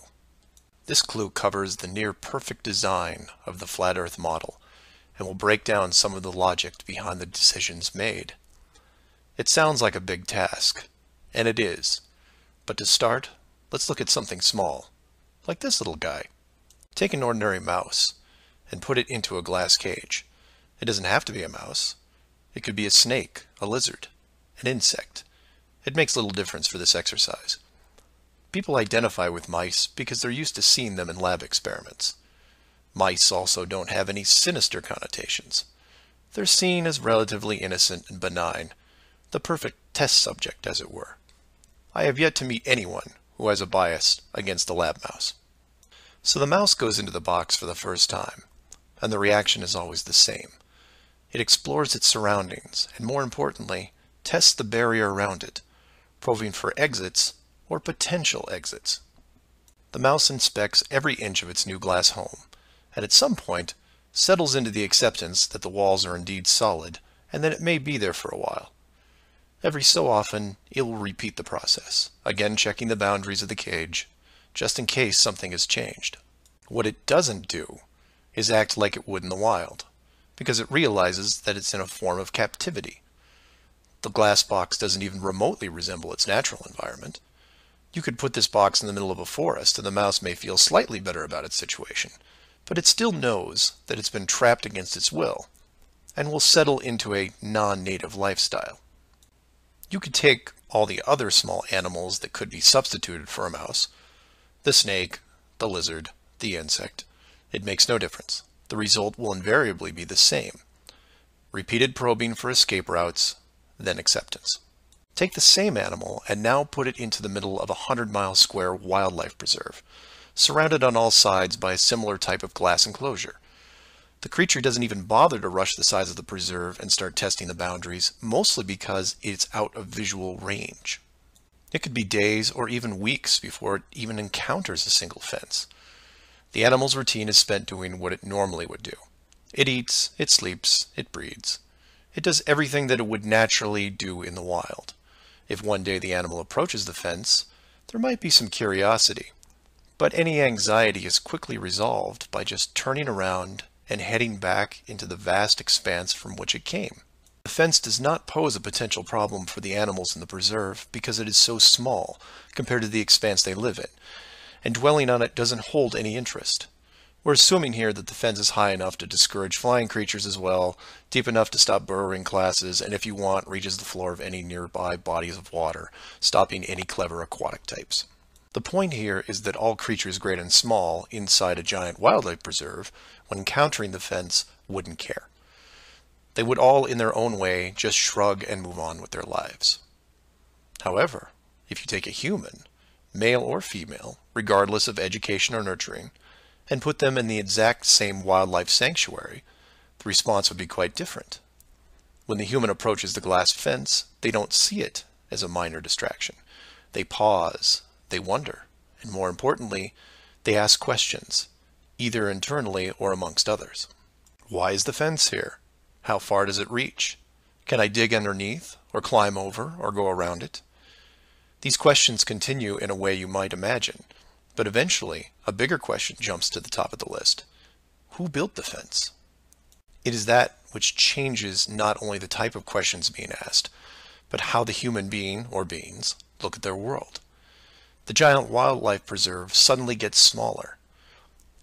This clue covers the near-perfect design of the flat Earth model and will break down some of the logic behind the decisions made. It sounds like a big task, and it is, but to start, let's look at something small, like this little guy. Take an ordinary mouse and put it into a glass cage. It doesn't have to be a mouse. It could be a snake, a lizard, an insect. It makes little difference for this exercise. People identify with mice because they're used to seeing them in lab experiments. Mice also don't have any sinister connotations. They're seen as relatively innocent and benign, the perfect test subject, as it were. I have yet to meet anyone who has a bias against the lab mouse. So the mouse goes into the box for the first time, and the reaction is always the same. It explores its surroundings, and more importantly, tests the barrier around it, probing for exits or potential exits. The mouse inspects every inch of its new glass home, and at some point settles into the acceptance that the walls are indeed solid and that it may be there for a while. Every so often, it will repeat the process, again checking the boundaries of the cage, just in case something has changed. What it doesn't do is act like it would in the wild, because it realizes that it's in a form of captivity. The glass box doesn't even remotely resemble its natural environment. You could put this box in the middle of a forest and the mouse may feel slightly better about its situation, but it still knows that it's been trapped against its will, and will settle into a non-native lifestyle. You could take all the other small animals that could be substituted for a mouse, the snake, the lizard, the insect. It makes no difference. The result will invariably be the same. Repeated probing for escape routes, then acceptance. Take the same animal and now put it into the middle of a 100-mile square wildlife preserve, surrounded on all sides by a similar type of glass enclosure. The creature doesn't even bother to rush the size of the preserve and start testing the boundaries, mostly because it's out of visual range. It could be days or even weeks before it even encounters a single fence. The animal's routine is spent doing what it normally would do. It eats, it sleeps, it breeds. It does everything that it would naturally do in the wild. If one day the animal approaches the fence, there might be some curiosity, but any anxiety is quickly resolved by just turning around and heading back into the vast expanse from which it came. The fence does not pose a potential problem for the animals in the preserve because it is so small compared to the expanse they live in, and dwelling on it doesn't hold any interest. We're assuming here that the fence is high enough to discourage flying creatures as well, deep enough to stop burrowing classes, and if you want, reaches the floor of any nearby bodies of water, stopping any clever aquatic types. The point here is that all creatures great and small inside a giant wildlife preserve, when encountering the fence, wouldn't care. They would all, in their own way, just shrug and move on with their lives. However, if you take a human, male or female, regardless of education or nurturing, and put them in the exact same wildlife sanctuary, the response would be quite different. When the human approaches the glass fence, they don't see it as a minor distraction. They pause, they wonder, and more importantly, they ask questions, either internally or amongst others. Why is the fence here? How far does it reach? Can I dig underneath, or climb over, or go around it? These questions continue in a way you might imagine, but eventually a bigger question jumps to the top of the list. Who built the fence? It is that which changes not only the type of questions being asked, but how the human being, or beings, look at their world. The giant wildlife preserve suddenly gets smaller.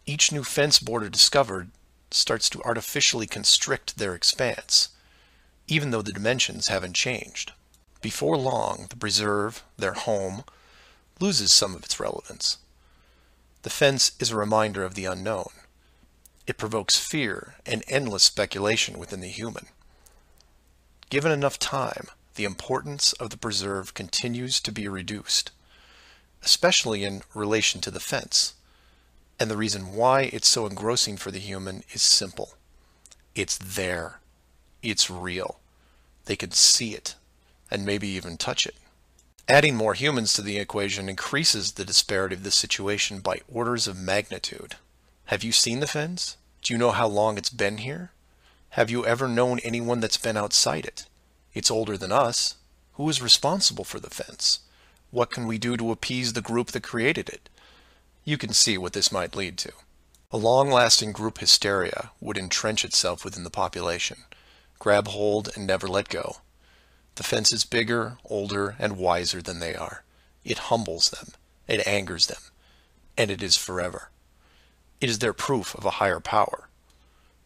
Each new fence border discovered starts to artificially constrict their expanse, even though the dimensions haven't changed. Before long, the preserve, their home, loses some of its relevance. The fence is a reminder of the unknown. It provokes fear and endless speculation within the human. Given enough time, the importance of the preserve continues to be reduced, especially in relation to the fence. And the reason why it's so engrossing for the human is simple. It's there. It's real. They can see it, and maybe even touch it. Adding more humans to the equation increases the disparity of the situation by orders of magnitude. Have you seen the fence? Do you know how long it's been here? Have you ever known anyone that's been outside it? It's older than us. Who is responsible for the fence? What can we do to appease the group that created it? You can see what this might lead to. A long-lasting group hysteria would entrench itself within the population, grab hold and never let go. The fence is bigger, older, and wiser than they are. It humbles them, it angers them, and it is forever. It is their proof of a higher power.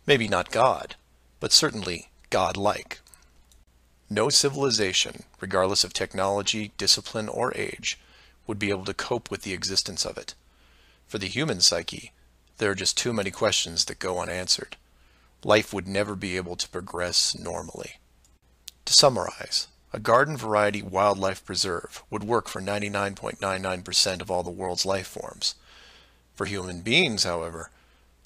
Maybe not God, but certainly God-like. No civilization, regardless of technology, discipline, or age, would be able to cope with the existence of it. For the human psyche, there are just too many questions that go unanswered. Life would never be able to progress normally. To summarize, a garden variety wildlife preserve would work for 99.99% of all the world's life forms. For human beings, however,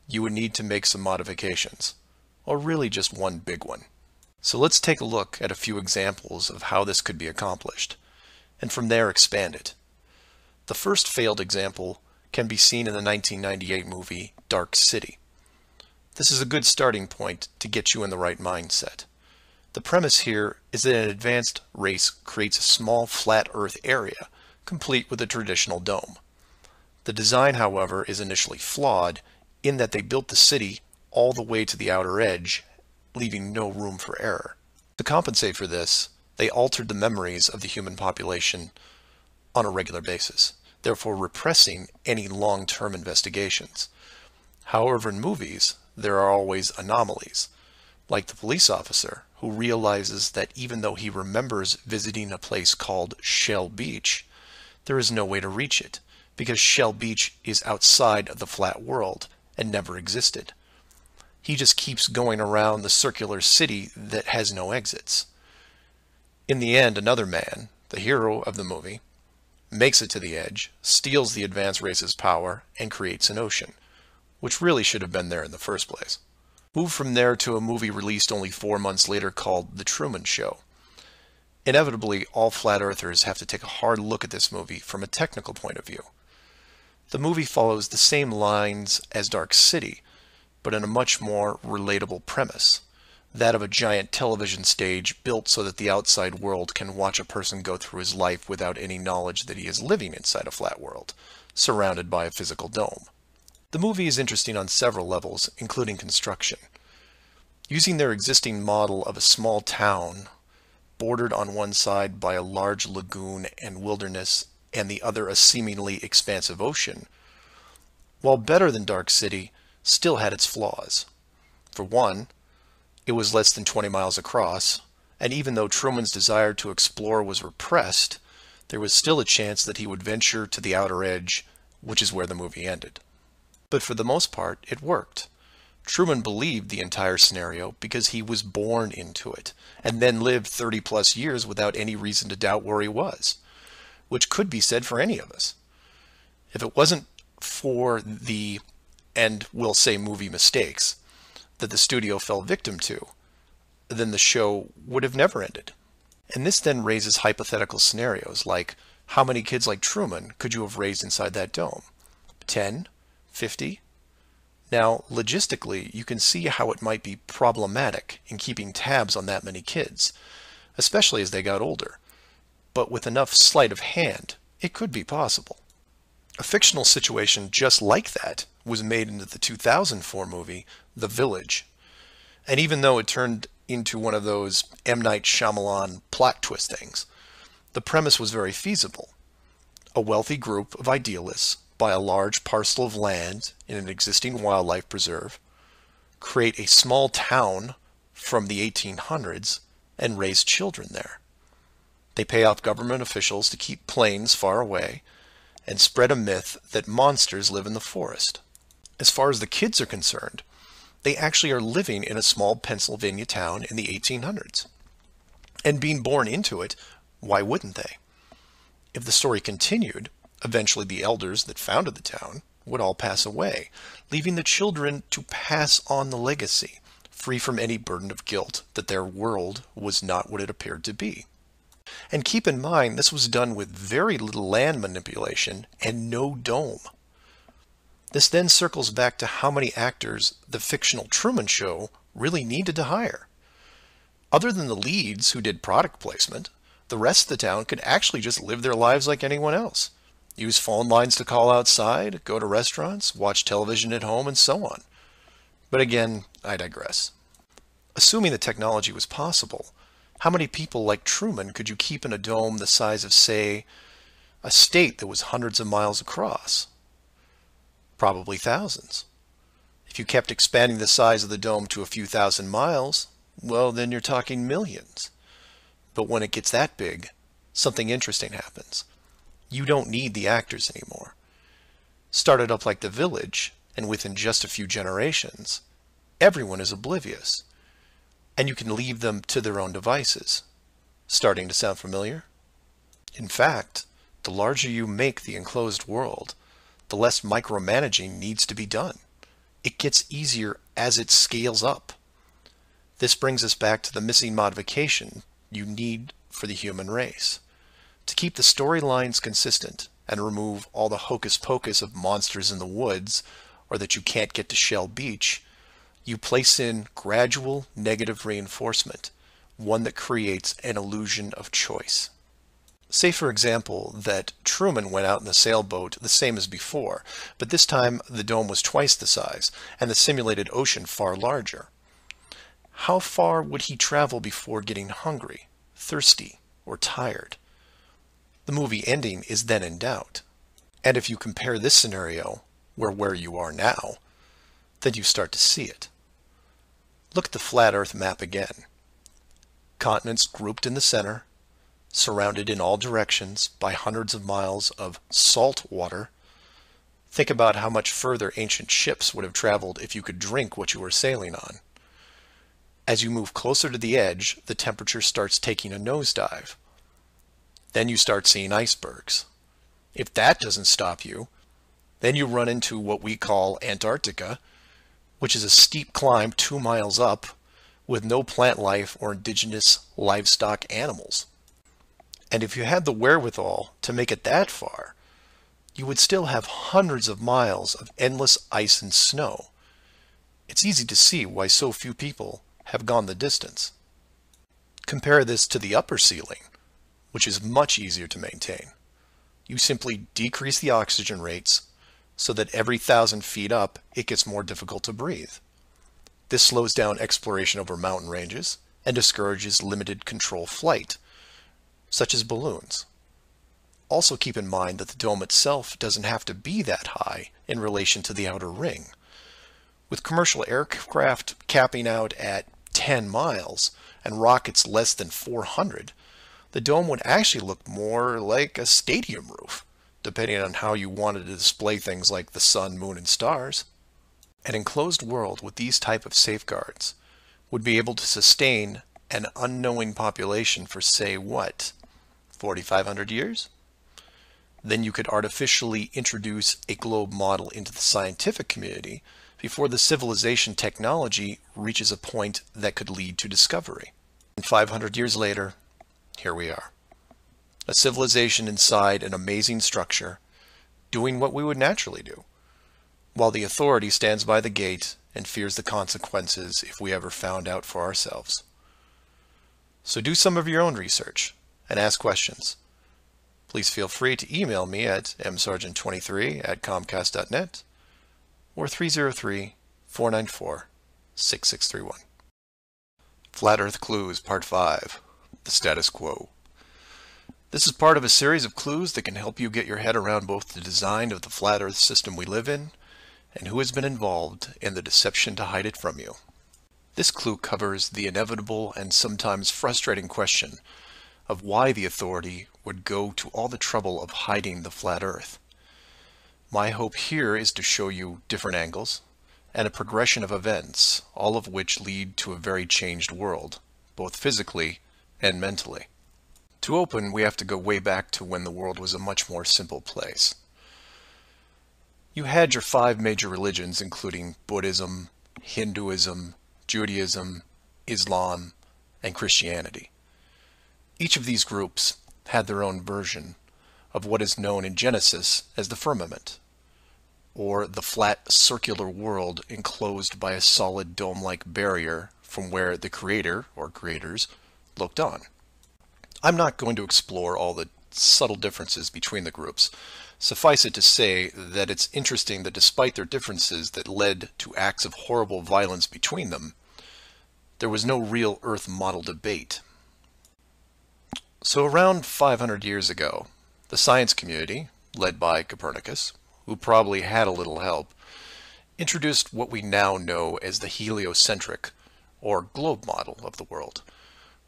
you would need to make some modifications, or really just one big one. So let's take a look at a few examples of how this could be accomplished, and from there expand it. The first failed example can be seen in the 1998 movie Dark City. This is a good starting point to get you in the right mindset. The premise here is that an advanced race creates a small flat Earth area, complete with a traditional dome. The design, however, is initially flawed in that they built the city all the way to the outer edge, leaving no room for error. To compensate for this, they altered the memories of the human population on a regular basis, therefore repressing any long-term investigations. However, in movies, there are always anomalies, like the police officer who realizes that even though he remembers visiting a place called Shell Beach, there is no way to reach it, because Shell Beach is outside of the flat world and never existed. He just keeps going around the circular city that has no exits. In the end, another man, the hero of the movie, makes it to the edge, steals the advanced race's power, and creates an ocean, which really should have been there in the first place. Move from there to a movie released only 4 months later called The Truman Show. Inevitably, all flat earthers have to take a hard look at this movie from a technical point of view. The movie follows the same lines as Dark City, but in a much more relatable premise, that of a giant television stage built so that the outside world can watch a person go through his life without any knowledge that he is living inside a flat world, surrounded by a physical dome. The movie is interesting on several levels, including construction. Using their existing model of a small town, bordered on one side by a large lagoon and wilderness, and the other a seemingly expansive ocean, while better than Dark City, still had its flaws. For one, it was less than 20 miles across, and even though Truman's desire to explore was repressed, there was still a chance that he would venture to the outer edge, which is where the movie ended. But for the most part, it worked. Truman believed the entire scenario because he was born into it, and then lived 30+ years without any reason to doubt where he was, which could be said for any of us. If it wasn't for the, and we'll say movie mistakes, that the studio fell victim to, then the show would have never ended. And this then raises hypothetical scenarios like, how many kids like Truman could you have raised inside that dome? 10? 50? Now, logistically, you can see how it might be problematic in keeping tabs on that many kids, especially as they got older. But with enough sleight of hand, it could be possible. A fictional situation just like that was made into the 2004 movie, The Village. And even though it turned into one of those M. Night Shyamalan plot twist things, the premise was very feasible. A wealthy group of idealists buy a large parcel of land in an existing wildlife preserve, create a small town from the 1800s, and raise children there. They pay off government officials to keep planes far away and spread a myth that monsters live in the forest. As far as the kids are concerned, they actually are living in a small Pennsylvania town in the 1800s. And being born into it, why wouldn't they? If the story continued, eventually the elders that founded the town would all pass away, leaving the children to pass on the legacy, free from any burden of guilt that their world was not what it appeared to be. And keep in mind, this was done with very little land manipulation and no dome. This then circles back to how many actors the fictional Truman Show really needed to hire. Other than the leads who did product placement, the rest of the town could actually just live their lives like anyone else. Use phone lines to call outside, go to restaurants, watch television at home, and so on. But again, I digress. Assuming the technology was possible, how many people like Truman could you keep in a dome the size of, say, a state that was hundreds of miles across? Probably thousands. If you kept expanding the size of the dome to a few thousand miles, well, then you're talking millions. But when it gets that big, something interesting happens. You don't need the actors anymore. Start it up like The Village, and within just a few generations, everyone is oblivious. And you can leave them to their own devices. Starting to sound familiar? In fact, the larger you make the enclosed world, the less micromanaging needs to be done. It gets easier as it scales up. This brings us back to the missing modification you need for the human race. To keep the storylines consistent and remove all the hocus pocus of monsters in the woods or that you can't get to Shell Beach, you place in gradual negative reinforcement, one that creates an illusion of choice. Say, for example, that Truman went out in the sailboat the same as before, but this time the dome was twice the size and the simulated ocean far larger. How far would he travel before getting hungry, thirsty, or tired? The movie ending is then in doubt. And if you compare this scenario where you are now, then you start to see it. Look at the flat Earth map again. Continents grouped in the center, surrounded in all directions by hundreds of miles of salt water. Think about how much further ancient ships would have traveled if you could drink what you were sailing on. As you move closer to the edge, the temperature starts taking a nosedive. Then you start seeing icebergs. If that doesn't stop you, then you run into what we call Antarctica, which is a steep climb 2 miles up with no plant life or indigenous livestock animals. And if you had the wherewithal to make it that far, you would still have hundreds of miles of endless ice and snow. It's easy to see why so few people have gone the distance. Compare this to the upper ceiling, which is much easier to maintain. You simply decrease the oxygen rates so that every 1,000 feet up it gets more difficult to breathe. This slows down exploration over mountain ranges and discourages limited control flight, such as balloons. Also keep in mind that the dome itself doesn't have to be that high in relation to the outer ring. With commercial aircraft capping out at 10 miles and rockets less than 400, the dome would actually look more like a stadium roof, depending on how you wanted to display things like the sun, moon, and stars. An enclosed world with these type of safeguards would be able to sustain an unknowing population for, say, what, 4,500 years? Then you could artificially introduce a globe model into the scientific community before the civilization technology reaches a point that could lead to discovery. And 500 years later, here we are. A civilization inside an amazing structure, doing what we would naturally do, while the authority stands by the gate and fears the consequences if we ever found out for ourselves. So do some of your own research and ask questions. Please feel free to email me at msargent23@comcast.net or 303-494-6631. Flat Earth Clues Part 5, The Status Quo. This is part of a series of clues that can help you get your head around both the design of the flat Earth system we live in and who has been involved in the deception to hide it from you. This clue covers the inevitable and sometimes frustrating question of why the authority would go to all the trouble of hiding the flat Earth. My hope here is to show you different angles and a progression of events, all of which lead to a very changed world, both physically and mentally. To open, we have to go way back to when the world was a much more simple place. You had your 5 major religions, including Buddhism, Hinduism, Judaism, Islam, and Christianity. Each of these groups had their own version of what is known in Genesis as the firmament, or the flat circular world enclosed by a solid dome-like barrier from where the creator, or creators, looked on. I'm not going to explore all the subtle differences between the groups. Suffice it to say that it's interesting that despite their differences that led to acts of horrible violence between them, there was no real Earth model debate. So around 500 years ago, the science community, led by Copernicus, who probably had a little help, introduced what we now know as the heliocentric, or globe model of the world,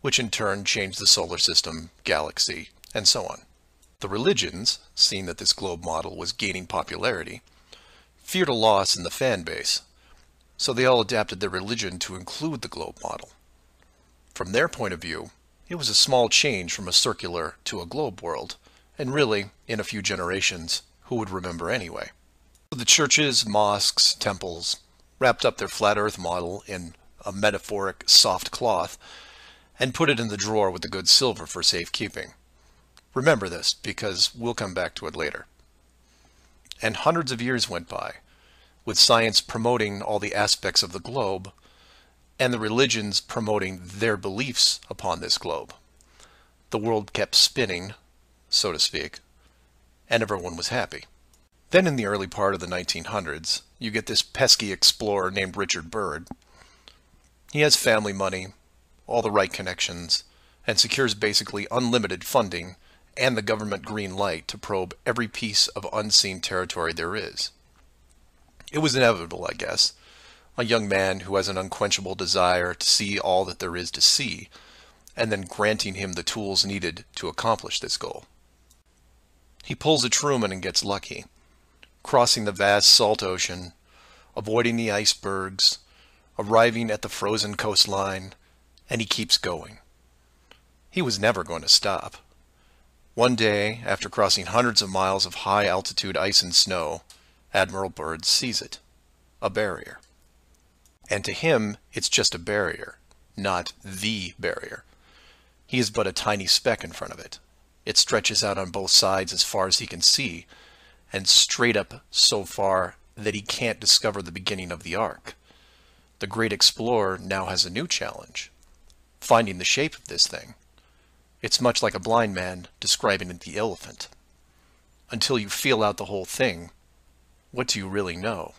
which in turn changed the solar system, galaxy, and so on. The religions, seeing that this globe model was gaining popularity, feared a loss in the fan base, so they all adapted their religion to include the globe model. From their point of view, it was a small change from a circular to a globe world, and really, in a few generations, who would remember anyway? The churches, mosques, temples wrapped up their flat Earth model in a metaphoric soft cloth and put it in the drawer with the good silver for safekeeping. Remember this, because we'll come back to it later. And hundreds of years went by, with science promoting all the aspects of the globe, and the religions promoting their beliefs upon this globe. The world kept spinning, so to speak, and everyone was happy. Then in the early part of the 1900s, you get this pesky explorer named Richard Byrd. He has family money, all the right connections, and secures basically unlimited funding and the government green light to probe every piece of unseen territory there is. It was inevitable, I guess. A young man who has an unquenchable desire to see all that there is to see, and then granting him the tools needed to accomplish this goal. He pulls a Truman and gets lucky, crossing the vast salt ocean, avoiding the icebergs, arriving at the frozen coastline, and he keeps going. He was never going to stop. One day, after crossing hundreds of miles of high-altitude ice and snow, Admiral Byrd sees it, a barrier. And to him, it's just a barrier, not the barrier. He is but a tiny speck in front of it. It stretches out on both sides as far as he can see, and straight up so far that he can't discover the beginning of the arc. The great explorer now has a new challenge, finding the shape of this thing. It's much like a blind man describing the elephant. Until you feel out the whole thing, what do you really know?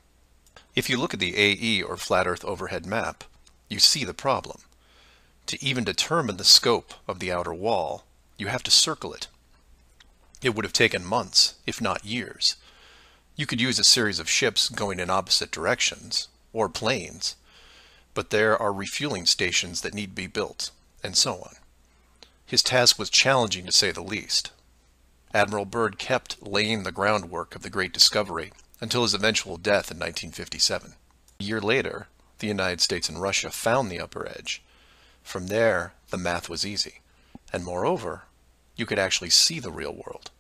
If you look at the AE, or Flat Earth Overhead Map, you see the problem. To even determine the scope of the outer wall, you have to circle it. It would have taken months, if not years. You could use a series of ships going in opposite directions, or planes, but there are refueling stations that need to be built, and so on. His task was challenging to say the least. Admiral Byrd kept laying the groundwork of the Great Discovery until his eventual death in 1957. A year later, the United States and Russia found the upper edge. From there, the math was easy, and moreover, you could actually see the real world.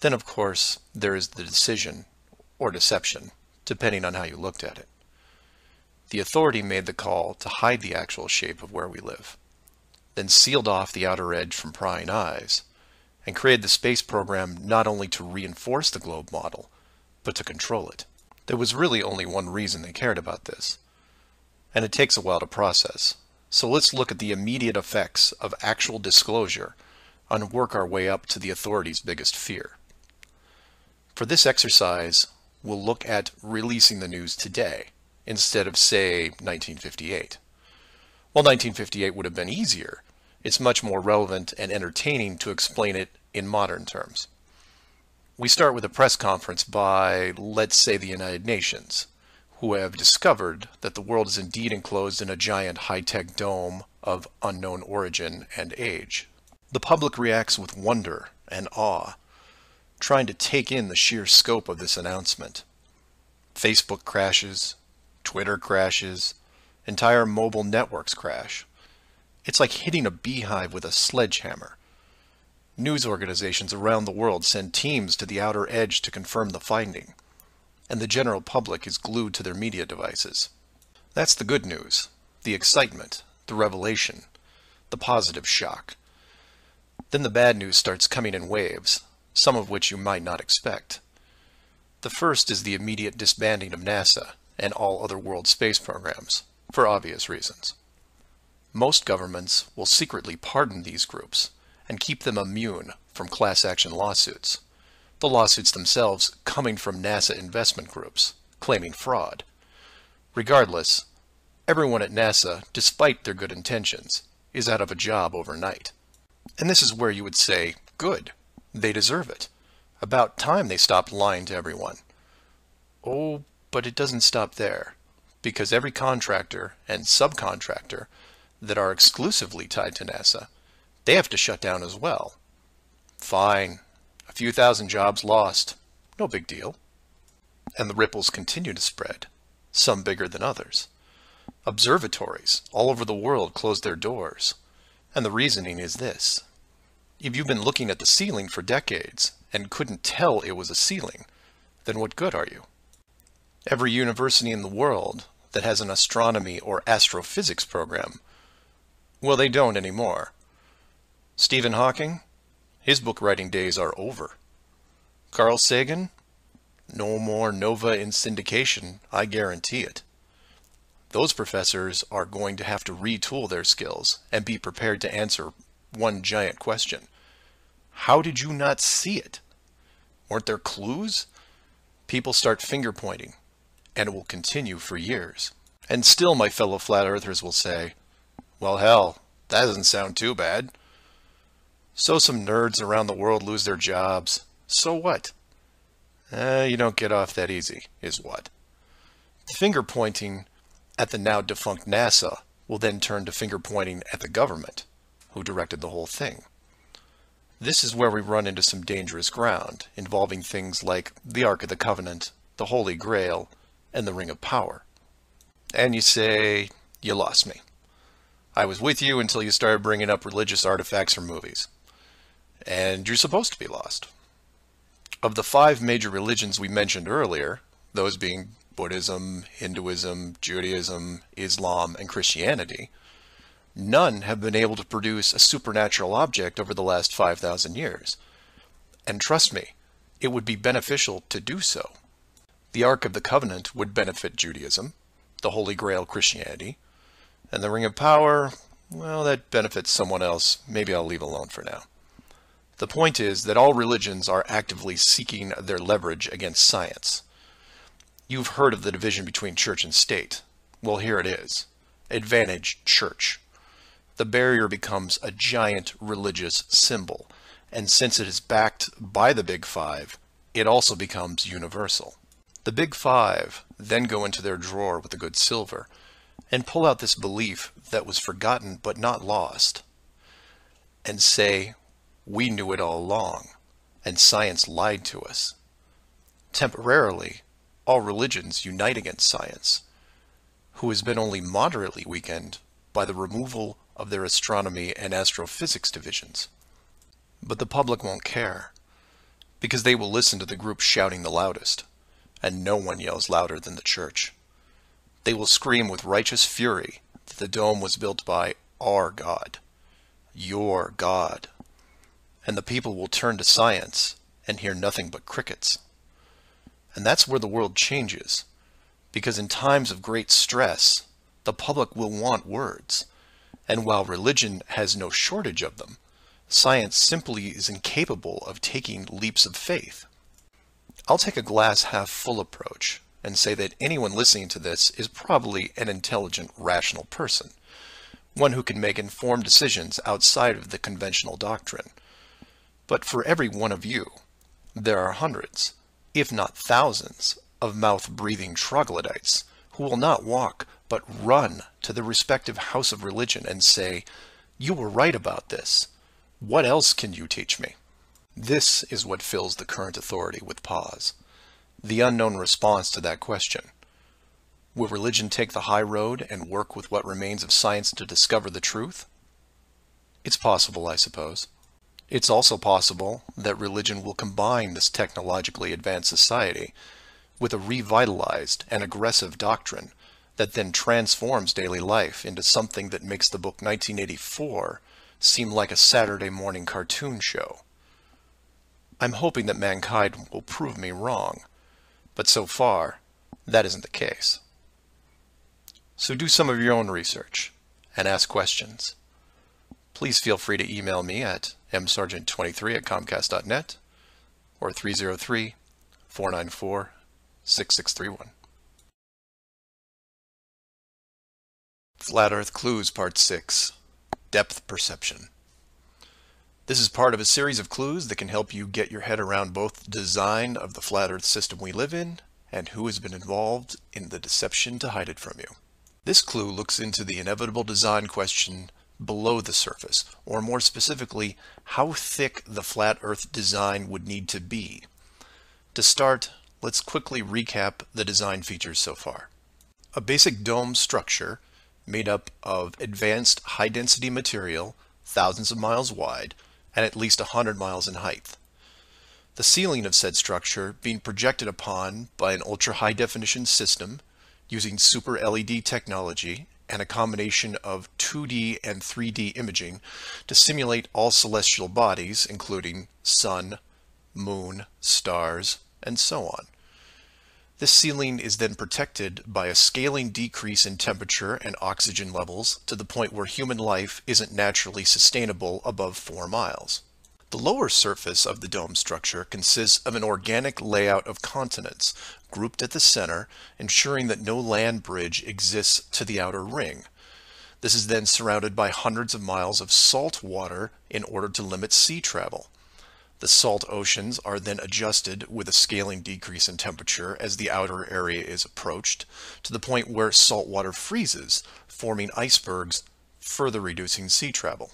Then, of course, there is the decision, or deception, depending on how you looked at it. The authority made the call to hide the actual shape of where we live, then sealed off the outer edge from prying eyes, and created the space program not only to reinforce the globe model, but to control it. There was really only one reason they cared about this, and it takes a while to process. So let's look at the immediate effects of actual disclosure and work our way up to the authorities' biggest fear. For this exercise, we'll look at releasing the news today instead of, say, 1958. While 1958 would have been easier, it's much more relevant and entertaining to explain it in modern terms. We start with a press conference by, let's say, the United Nations, who have discovered that the world is indeed enclosed in a giant high-tech dome of unknown origin and age. The public reacts with wonder and awe, trying to take in the sheer scope of this announcement. Facebook crashes, Twitter crashes, entire mobile networks crash. It's like hitting a beehive with a sledgehammer. News organizations around the world send teams to the outer edge to confirm the finding, and the general public is glued to their media devices. That's the good news, the excitement, the revelation, the positive shock. Then the bad news starts coming in waves, some of which you might not expect. The first is the immediate disbanding of NASA and all other world space programs, for obvious reasons. Most governments will secretly pardon these groups and keep them immune from class action lawsuits, the lawsuits themselves coming from NASA investment groups, claiming fraud. Regardless, everyone at NASA, despite their good intentions, is out of a job overnight. And this is where you would say, good, they deserve it. About time they stopped lying to everyone. Oh, but it doesn't stop there, because every contractor and subcontractor that are exclusively tied to NASA, they have to shut down as well. Fine, a few thousand jobs lost, no big deal. And the ripples continue to spread, some bigger than others. Observatories all over the world closed their doors, and the reasoning is this. If you've been looking at the ceiling for decades and couldn't tell it was a ceiling, then what good are you? Every university in the world that has an astronomy or astrophysics program, well, they don't anymore. Stephen Hawking, his book writing days are over. Carl Sagan, no more nova in syndication, I guarantee it. Those professors are going to have to retool their skills and be prepared to answer one giant question. How did you not see it? Weren't there clues? People start finger pointing, and it will continue for years. And still my fellow flat earthers will say, well, hell, that doesn't sound too bad. So some nerds around the world lose their jobs. So what? You don't get off that easy, is what? Finger pointing at the now defunct NASA will then turn to finger pointing at the government, who directed the whole thing. This is where we run into some dangerous ground, involving things like the Ark of the Covenant, the Holy Grail, and the Ring of Power. And you say, you lost me. I was with you until you started bringing up religious artifacts from movies. And you're supposed to be lost. Of the 5 major religions we mentioned earlier, those being Buddhism, Hinduism, Judaism, Islam, and Christianity, none have been able to produce a supernatural object over the last 5,000 years. And trust me, it would be beneficial to do so. The Ark of the Covenant would benefit Judaism, the Holy Grail Christianity, and the Ring of Power, well, that benefits someone else. Maybe I'll leave alone for now. The point is that all religions are actively seeking their leverage against science. You've heard of the division between church and state. Well, here it is. Advantage church. The barrier becomes a giant religious symbol, and since it is backed by the Big Five, it also becomes universal. The Big Five then go into their drawer with the good silver and pull out this belief that was forgotten but not lost, and say, we knew it all along, and science lied to us. Temporarily, all religions unite against science, who has been only moderately weakened by the removal of their astronomy and astrophysics divisions. But the public won't care, because they will listen to the group shouting the loudest, and no one yells louder than the church. They will scream with righteous fury that the dome was built by our God, your God, and the people will turn to science and hear nothing but crickets. And that's where the world changes, because in times of great stress, the public will want words, and while religion has no shortage of them, science simply is incapable of taking leaps of faith. I'll take a glass half full approach and say that anyone listening to this is probably an intelligent, rational person, one who can make informed decisions outside of the conventional doctrine. But for every one of you, there are hundreds, if not thousands, of mouth-breathing troglodytes who will not walk but run to the respective house of religion and say, "You were right about this. What else can you teach me?" This is what fills the current authority with pause. The unknown response to that question. Will religion take the high road and work with what remains of science to discover the truth? It's possible, I suppose. It's also possible that religion will combine this technologically advanced society with a revitalized and aggressive doctrine that then transforms daily life into something that makes the book 1984 seem like a Saturday morning cartoon show. I'm hoping that mankind will prove me wrong, but so far, that isn't the case. So do some of your own research and ask questions. Please feel free to email me at msargent23@comcast.net or 303-494-6631. Flat Earth Clues Part 6, Depth Perception. This is part of a series of clues that can help you get your head around both the design of the flat Earth system we live in and who has been involved in the deception to hide it from you. This clue looks into the inevitable design question below the surface, or more specifically, how thick the flat Earth design would need to be. To start, let's quickly recap the design features so far. A basic dome structure made up of advanced high-density material, thousands of miles wide, and at least 100 miles in height. The ceiling of said structure being projected upon by an ultra-high-definition system using super LED technology and a combination of 2D and 3D imaging to simulate all celestial bodies, including sun, moon, stars, and so on. This ceiling is then protected by a scaling decrease in temperature and oxygen levels to the point where human life isn't naturally sustainable above 4 miles. The lower surface of the dome structure consists of an organic layout of continents, grouped at the center, ensuring that no land bridge exists to the outer ring. This is then surrounded by hundreds of miles of salt water in order to limit sea travel. The salt oceans are then adjusted with a scaling decrease in temperature as the outer area is approached, to the point where salt water freezes, forming icebergs, further reducing sea travel.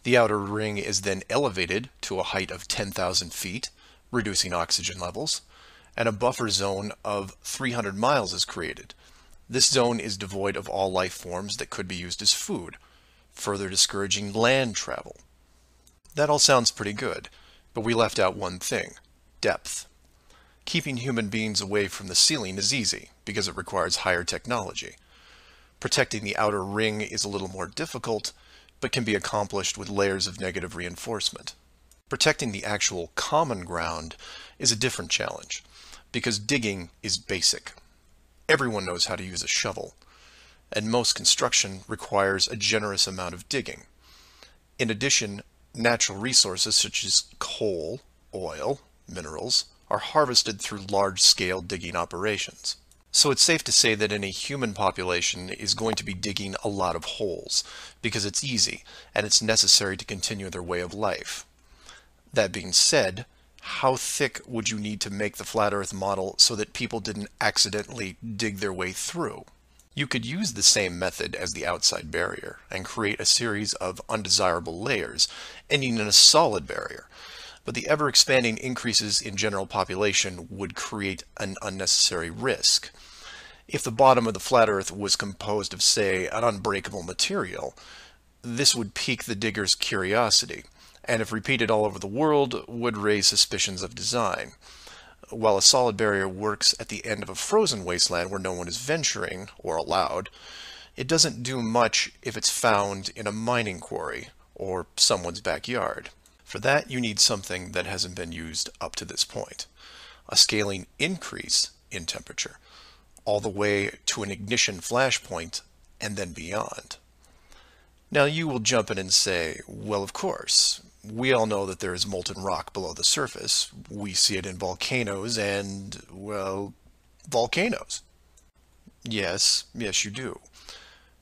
The outer ring is then elevated to a height of 10,000 feet, reducing oxygen levels, and a buffer zone of 300 miles is created. This zone is devoid of all life forms that could be used as food, further discouraging land travel. That all sounds pretty good, but we left out one thing: depth. Keeping human beings away from the ceiling is easy, because it requires higher technology. Protecting the outer ring is a little more difficult, but can be accomplished with layers of negative reinforcement. Protecting the actual common ground is a different challenge, because digging is basic. Everyone knows how to use a shovel, and most construction requires a generous amount of digging. In addition, natural resources such as coal, oil, minerals are harvested through large-scale digging operations. So it's safe to say that any human population is going to be digging a lot of holes, because it's easy and it's necessary to continue their way of life. That being said, how thick would you need to make the flat Earth model so that people didn't accidentally dig their way through? You could use the same method as the outside barrier and create a series of undesirable layers, ending in a solid barrier. But the ever-expanding increases in general population would create an unnecessary risk. If the bottom of the flat Earth was composed of, say, an unbreakable material, this would pique the digger's curiosity, and if repeated all over the world, would raise suspicions of design. while a solid barrier works at the end of a frozen wasteland where no one is venturing or allowed, it doesn't do much if it's found in a mining quarry or someone's backyard. For that, you need something that hasn't been used up to this point. A scaling increase in temperature, all the way to an ignition flashpoint and then beyond. Now you will jump in and say, well, of course, we all know that there is molten rock below the surface. We see it in volcanoes and, well, volcanoes. Yes, you do.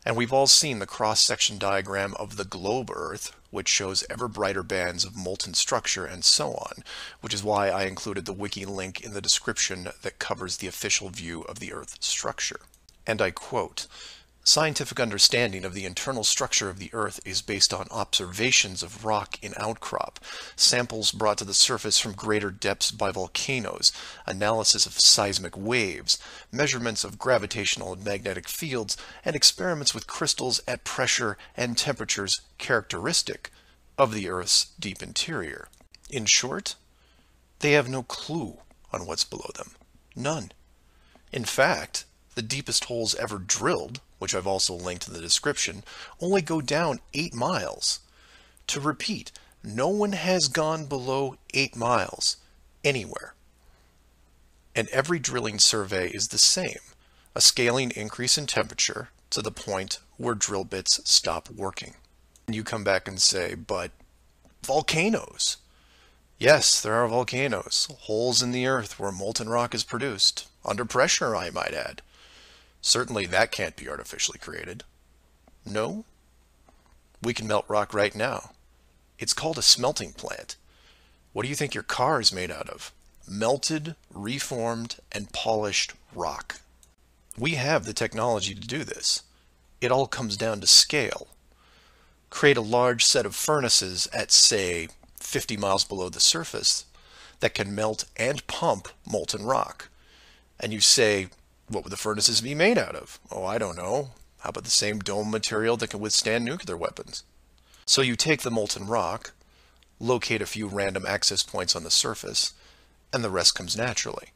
And we've all seen the cross-section diagram of the globe Earth, which shows ever brighter bands of molten structure and so on, which is why I included the wiki link in the description that covers the official view of the Earth's structure. And I quote, "Scientific understanding of the internal structure of the Earth is based on observations of rock in outcrop, samples brought to the surface from greater depths by volcanoes, analysis of seismic waves, measurements of gravitational and magnetic fields, and experiments with crystals at pressure and temperatures characteristic of the Earth's deep interior." In short, they have no clue on what's below them. None. In fact, the deepest holes ever drilled, which I've also linked in the description, only go down 8 miles. To repeat, no one has gone below 8 miles anywhere. And every drilling survey is the same, a scaling increase in temperature to the point where drill bits stop working. And you come back and say, but volcanoes. Yes, there are volcanoes, holes in the earth where molten rock is produced, under pressure, I might add. Certainly that can't be artificially created. No? We can melt rock right now. It's called a smelting plant. What do you think your car is made out of? Melted, reformed, and polished rock. We have the technology to do this. It all comes down to scale. Create a large set of furnaces at, say, 50 miles below the surface that can melt and pump molten rock. And you say, what would the furnaces be made out of? Oh, I don't know. How about the same dome material that can withstand nuclear weapons? So you take the molten rock, locate a few random access points on the surface, and the rest comes naturally.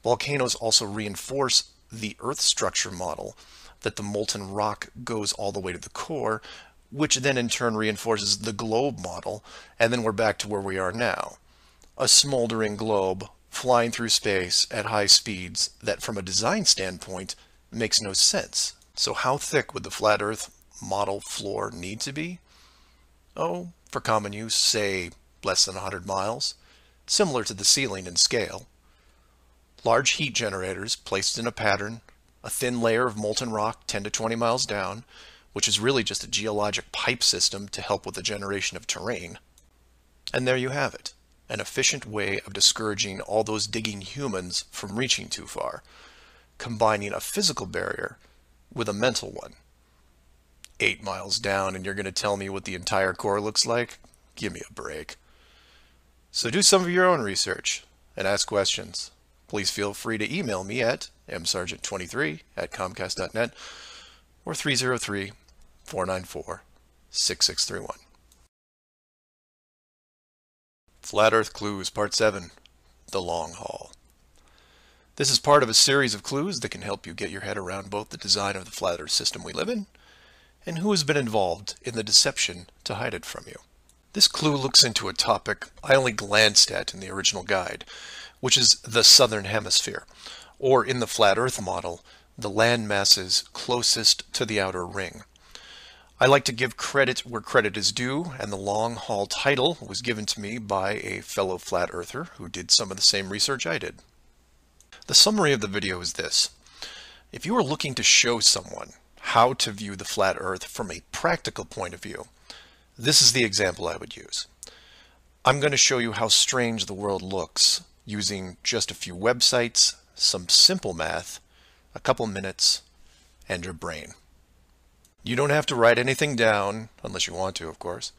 Volcanoes also reinforce the Earth structure model that the molten rock goes all the way to the core, which then in turn reinforces the globe model, and then we're back to where we are now. A smoldering globe flying through space at high speeds that from a design standpoint makes no sense. So how thick would the flat Earth model floor need to be? Oh, for common use, say less than 100 miles, similar to the ceiling in scale. Large heat generators placed in a pattern, a thin layer of molten rock 10 to 20 miles down, which is really just a geologic pipe system to help with the generation of terrain. And there you have it. An efficient way of discouraging all those digging humans from reaching too far, combining a physical barrier with a mental one. 8 miles down and you're going to tell me what the entire core looks like? Give me a break. So do some of your own research and ask questions. Please feel free to email me at msargent23@comcast.net or 303-494-6631. Flat Earth Clues, Part 7, The Long Haul. This is part of a series of clues that can help you get your head around both the design of the flat Earth system we live in and who has been involved in the deception to hide it from you. This clue looks into a topic I only glanced at in the original guide, which is the southern hemisphere, or in the flat Earth model, the land masses closest to the outer ring. I like to give credit where credit is due, and the long haul title was given to me by a fellow flat earther who did some of the same research I did. The summary of the video is this. If you are looking to show someone how to view the flat Earth from a practical point of view, this is the example I would use. I'm going to show you how strange the world looks using just a few websites, some simple math, a couple minutes, and your brain. You don't have to write anything down, unless you want to, of course.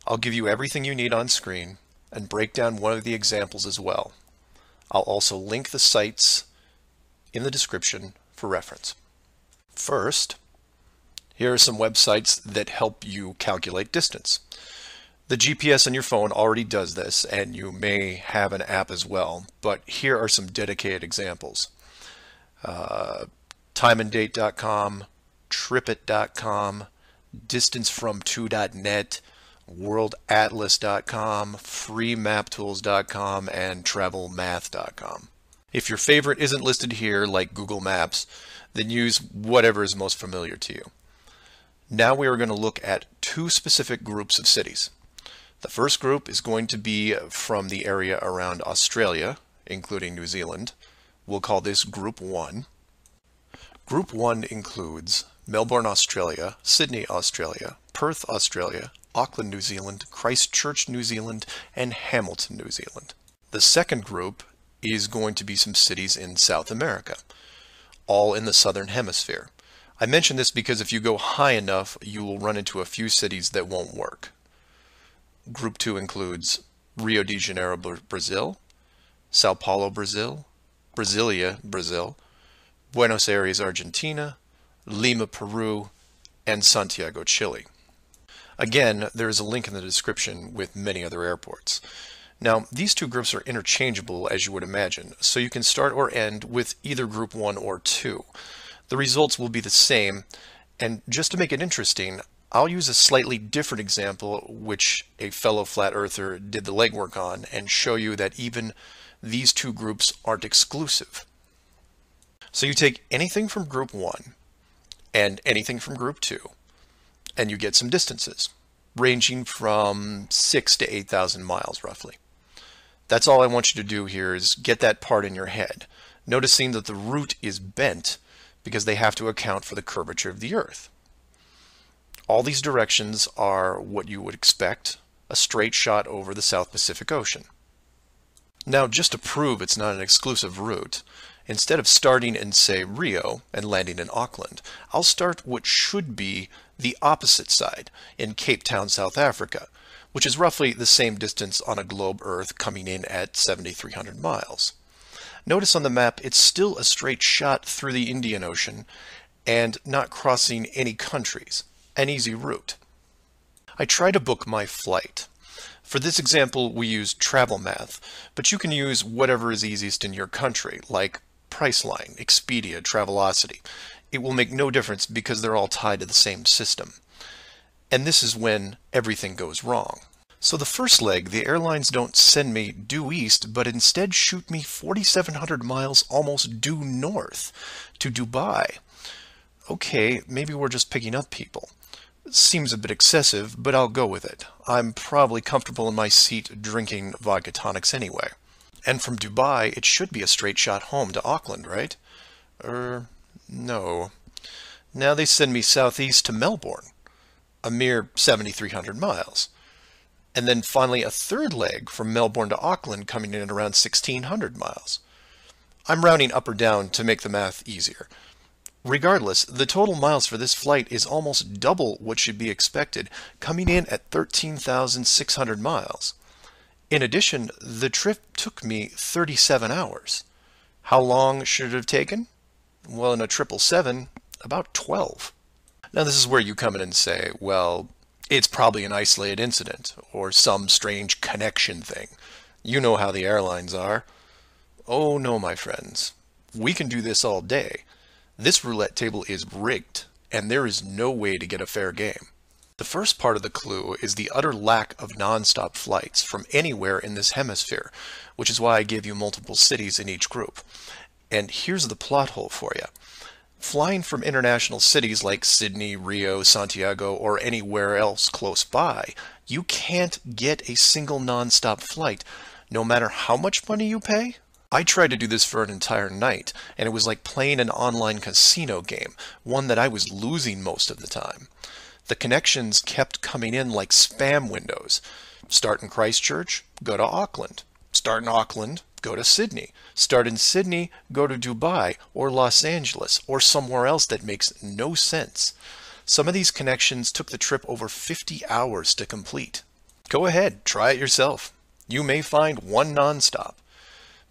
I'll give you everything you need on screen and break down one of the examples as well. I'll also link the sites in the description for reference. First, here are some websites that help you calculate distance. The GPS on your phone already does this, and you may have an app as well, but here are some dedicated examples. Timeanddate.com, tripit.com, distancefrom2.net, worldatlas.com, freemaptools.com, and travelmath.com. If your favorite isn't listed here, like Google Maps, then use whatever is most familiar to you. Now we are going to look at two specific groups of cities. The first group is going to be from the area around Australia, including New Zealand. We'll call this Group 1. Group 1 includes Melbourne, Australia, Sydney, Australia, Perth, Australia, Auckland, New Zealand, Christchurch, New Zealand, and Hamilton, New Zealand. The second group is going to be some cities in South America, all in the southern hemisphere. I mention this because if you go high enough, you will run into a few cities that won't work. Group 2 includes Rio de Janeiro, Brazil, Sao Paulo, Brazil, Brasilia, Brazil, Buenos Aires, Argentina, Lima, Peru, and Santiago, Chile. Again, there is a link in the description with many other airports. Now, these two groups are interchangeable, as you would imagine, so you can start or end with either Group 1 or 2. The results will be the same, and just to make it interesting, I'll use a slightly different example which a fellow flat earther did the legwork on and show you that even these two groups aren't exclusive. So you take anything from Group 1 and anything from Group 2 and you get some distances ranging from 6,000 to 8,000 miles roughly. That's all I want you to do here is get that part in your head, noticing that the route is bent because they have to account for the curvature of the Earth. All these directions are what you would expect, a straight shot over the South Pacific Ocean. Now, just to prove it's not an exclusive route, instead of starting in, say, Rio and landing in Auckland, I'll start what should be the opposite side in Cape Town, South Africa, which is roughly the same distance on a globe Earth coming in at 7,300 miles. Notice on the map it's still a straight shot through the Indian Ocean and not crossing any countries. An easy route. I try to book my flight. For this example, we use TravelMath, but you can use whatever is easiest in your country, like Priceline, Expedia, Travelocity. It will make no difference because they're all tied to the same system. And this is when everything goes wrong. So the first leg, the airlines don't send me due east, but instead shoot me 4,700 miles almost due north to Dubai. Okay, maybe we're just picking up people. Seems a bit excessive, but I'll go with it. I'm probably comfortable in my seat drinking vodka tonics anyway. And from Dubai, it should be a straight shot home to Auckland, right? No. Now they send me southeast to Melbourne, a mere 7,300 miles. And then finally a third leg from Melbourne to Auckland coming in at around 1,600 miles. I'm rounding up or down to make the math easier. Regardless, the total miles for this flight is almost double what should be expected, coming in at 13,600 miles. In addition, the trip took me 37 hours. How long should it have taken? Well, in a 777, about 12. Now this is where you come in and say, well, it's probably an isolated incident, or some strange connection thing. You know how the airlines are. Oh no, my friends. We can do this all day. This roulette table is rigged, and there is no way to get a fair game. The first part of the clue is the utter lack of non-stop flights from anywhere in this hemisphere, which is why I give you multiple cities in each group. And here's the plot hole for you. Flying from international cities like Sydney, Rio, Santiago, or anywhere else close by, you can't get a single non-stop flight, no matter how much money you pay. I tried to do this for an entire night, and it was like playing an online casino game, one that I was losing most of the time. The connections kept coming in like spam windows. Start in Christchurch, go to Auckland. Start in Auckland, go to Sydney. Start in Sydney, go to Dubai or Los Angeles or somewhere else that makes no sense. Some of these connections took the trip over 50 hours to complete. Go ahead, try it yourself. You may find one nonstop.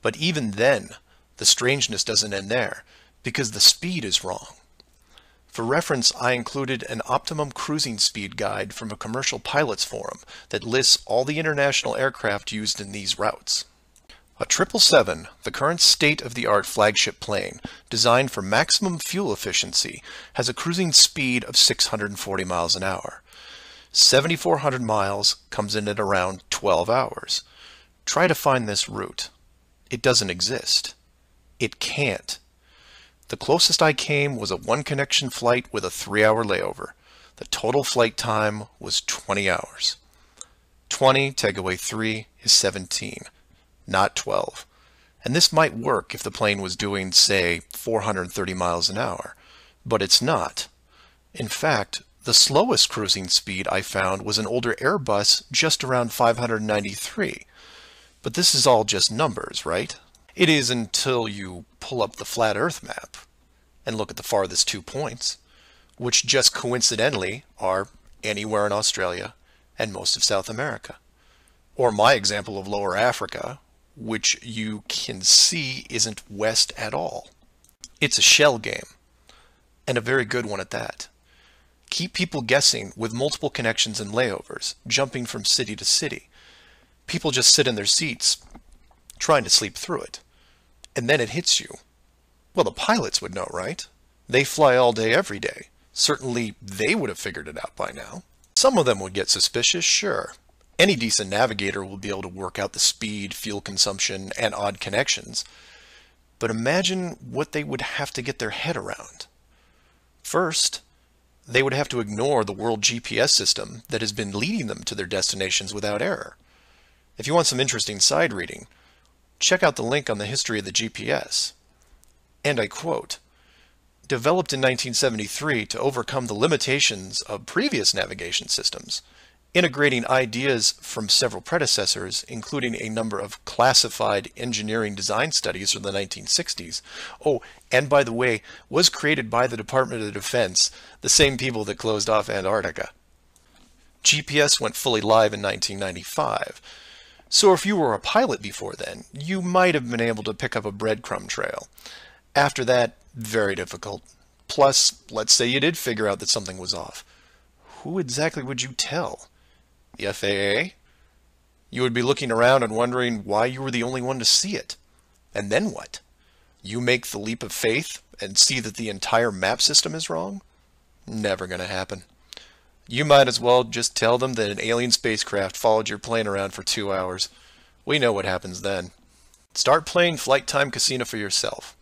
But even then, the strangeness doesn't end there, because the speed is wrong. For reference, I included an optimum cruising speed guide from a commercial pilots forum that lists all the international aircraft used in these routes. A 777, the current state-of-the-art flagship plane, designed for maximum fuel efficiency, has a cruising speed of 640 miles an hour. 7,400 miles comes in at around 12 hours. Try to find this route. It doesn't exist. It can't. The closest I came was a one-connection flight with a 3-hour layover. The total flight time was 20 hours. 20 take away 3 is 17, not 12. And this might work if the plane was doing, say, 430 miles an hour, but it's not. In fact, the slowest cruising speed I found was an older Airbus just around 593. But this is all just numbers, right? It is until you pull up the flat Earth map and look at the farthest 2 points, which just coincidentally are anywhere in Australia and most of South America. Or my example of Lower Africa, which you can see isn't west at all. It's a shell game, and a very good one at that. Keep people guessing with multiple connections and layovers, jumping from city to city. People just sit in their seats, trying to sleep through it. And then it hits you. Well, the pilots would know, right? They fly all day, every day. Certainly, they would have figured it out by now. Some of them would get suspicious, sure. Any decent navigator will be able to work out the speed, fuel consumption, and odd connections. But imagine what they would have to get their head around. First, they would have to ignore the world GPS system that has been leading them to their destinations without error. If you want some interesting side reading, check out the link on the history of the GPS. And I quote, "Developed in 1973 to overcome the limitations of previous navigation systems, integrating ideas from several predecessors, including a number of classified engineering design studies from the 1960s. Oh, and by the way, was created by the Department of Defense, the same people that closed off Antarctica. GPS went fully live in 1995. So if you were a pilot before then, you might have been able to pick up a breadcrumb trail. After that, very difficult. Plus, let's say you did figure out that something was off. Who exactly would you tell? The FAA? You would be looking around and wondering why you were the only one to see it. And then what? You make the leap of faith and see that the entire map system is wrong? Never gonna happen. You might as well just tell them that an alien spacecraft followed your plane around for 2 hours. We know what happens then. Start playing Flight Time Casino for yourself.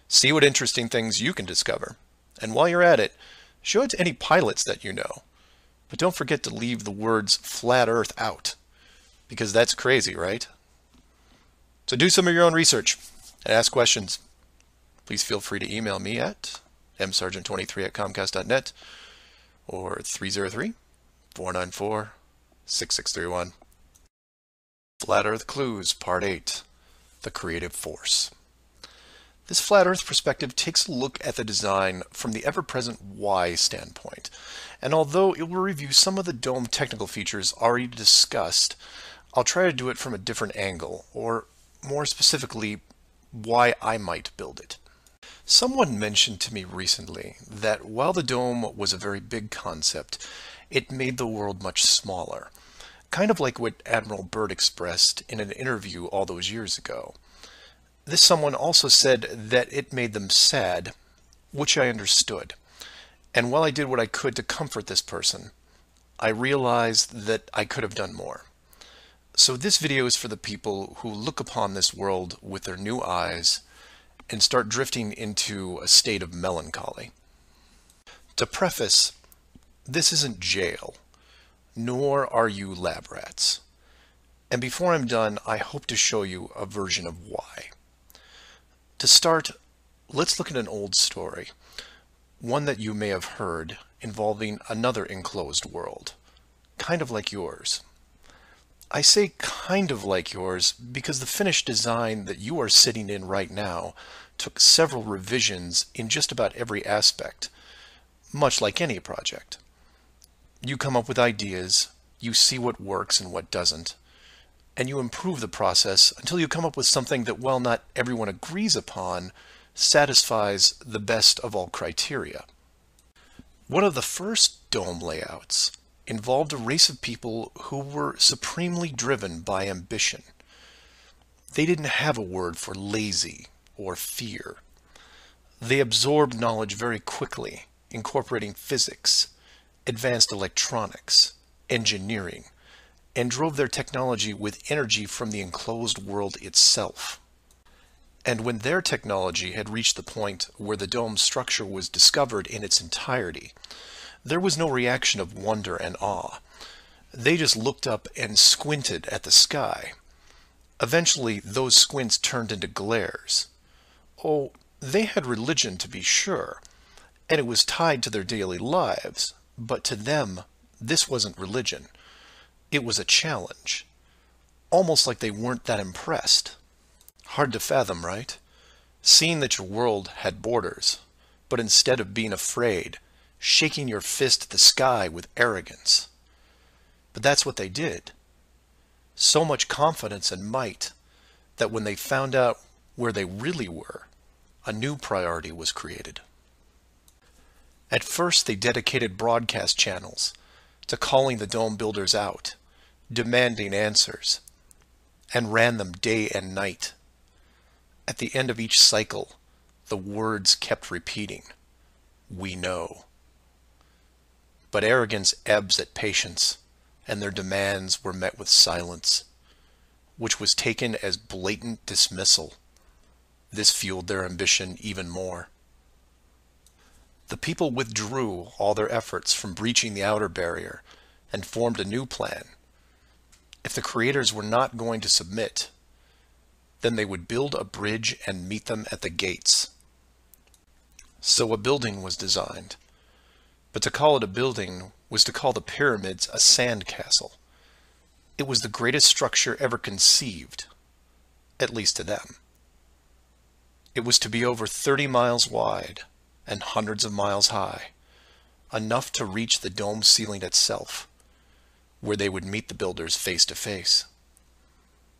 See what interesting things you can discover. And while you're at it, show it to any pilots that you know. But don't forget to leave the words flat Earth out, because that's crazy, right? So do some of your own research and ask questions. Please feel free to email me at msargent23@comcast.net or 303-494-6631. Flat Earth Clues, Part 8, The Creative Force. This flat Earth perspective takes a look at the design from the ever-present why standpoint, and although it will review some of the dome technical features already discussed, I'll try to do it from a different angle, or more specifically, why I might build it. Someone mentioned to me recently that while the dome was a very big concept, it made the world much smaller, kind of like what Admiral Byrd expressed in an interview all those years ago. This someone also said that it made them sad, which I understood. And while I did what I could to comfort this person, I realized that I could have done more. So this video is for the people who look upon this world with their new eyes and start drifting into a state of melancholy. To preface, this isn't jail, nor are you lab rats. And before I'm done, I hope to show you a version of why. To start, let's look at an old story, one that you may have heard, involving another enclosed world, kind of like yours. I say kind of like yours because the finished design that you are sitting in right now took several revisions in just about every aspect, much like any project. You come up with ideas, you see what works and what doesn't, and you improve the process until you come up with something that, while not everyone agrees upon, satisfies the best of all criteria. One of the first dome layouts involved a race of people who were supremely driven by ambition. They didn't have a word for lazy or fear. They absorbed knowledge very quickly, incorporating physics, advanced electronics, engineering, and drove their technology with energy from the enclosed world itself. And when their technology had reached the point where the dome structure was discovered in its entirety, there was no reaction of wonder and awe. They just looked up and squinted at the sky. Eventually, those squints turned into glares. Oh, they had religion, to be sure, and it was tied to their daily lives, but to them, this wasn't religion. It was a challenge, almost like they weren't that impressed. Hard to fathom, right? Seeing that your world had borders, but instead of being afraid, shaking your fist at the sky with arrogance. But that's what they did. So much confidence and might that when they found out where they really were, a new priority was created. At first, they dedicated broadcast channels to calling the dome builders out, demanding answers, and ran them day and night. At the end of each cycle, the words kept repeating, "We know." But arrogance ebbs at patience, and their demands were met with silence, which was taken as blatant dismissal. This fueled their ambition even more. The people withdrew all their efforts from breaching the outer barrier and formed a new plan. If the creators were not going to submit, then they would build a bridge and meet them at the gates. So a building was designed. But to call it a building was to call the pyramids a sand castle. It was the greatest structure ever conceived, at least to them. It was to be over 30 miles wide and hundreds of miles high, enough to reach the dome ceiling itself, where they would meet the builders face to face.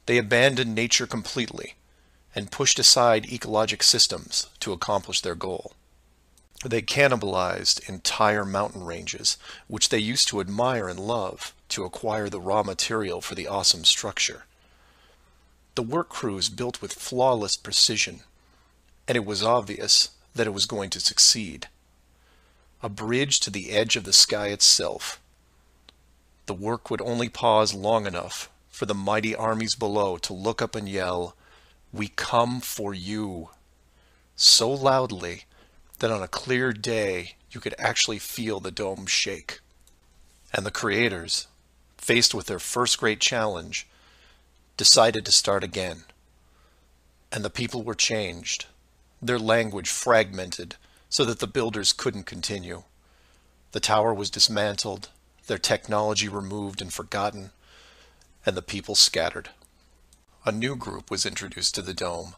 They abandoned nature completely and pushed aside ecologic systems to accomplish their goal. They cannibalized entire mountain ranges, which they used to admire and love, to acquire the raw material for the awesome structure. The work crews built with flawless precision, and it was obvious that it was going to succeed. A bridge to the edge of the sky itself. The work would only pause long enough for the mighty armies below to look up and yell, "We come for you," so loudly that on a clear day you could actually feel the dome shake. And the creators, faced with their first great challenge, decided to start again. And the people were changed, their language fragmented so that the builders couldn't continue. The tower was dismantled, their technology removed and forgotten, and the people scattered. A new group was introduced to the dome,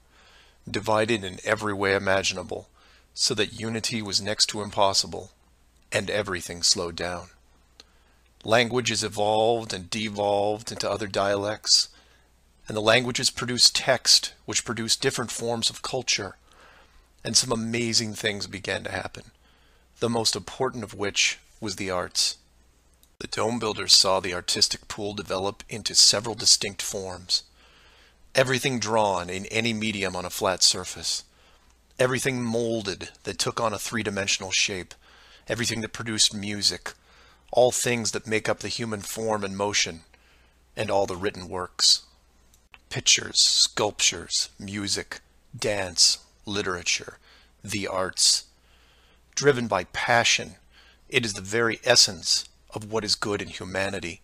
divided in every way imaginable, so that unity was next to impossible, and everything slowed down. Languages evolved and devolved into other dialects, and the languages produced text, which produced different forms of culture, and some amazing things began to happen, the most important of which was the arts. The dome builders saw the artistic pool develop into several distinct forms. Everything drawn in any medium on a flat surface. Everything molded that took on a three-dimensional shape. Everything that produced music. All things that make up the human form and motion. And all the written works. Pictures, sculptures, music, dance, literature, the arts. Driven by passion, it is the very essence of what is good in humanity.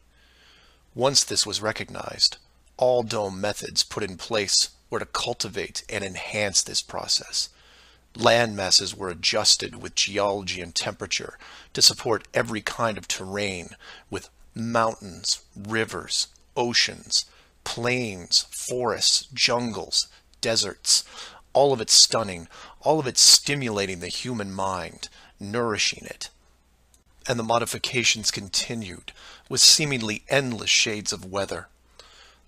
Once this was recognized, all dome methods put in place were to cultivate and enhance this process. Land masses were adjusted with geology and temperature to support every kind of terrain, with mountains, rivers, oceans, plains, forests, jungles, deserts, all of it stunning, all of it stimulating the human mind, nourishing it. And the modifications continued, with seemingly endless shades of weather.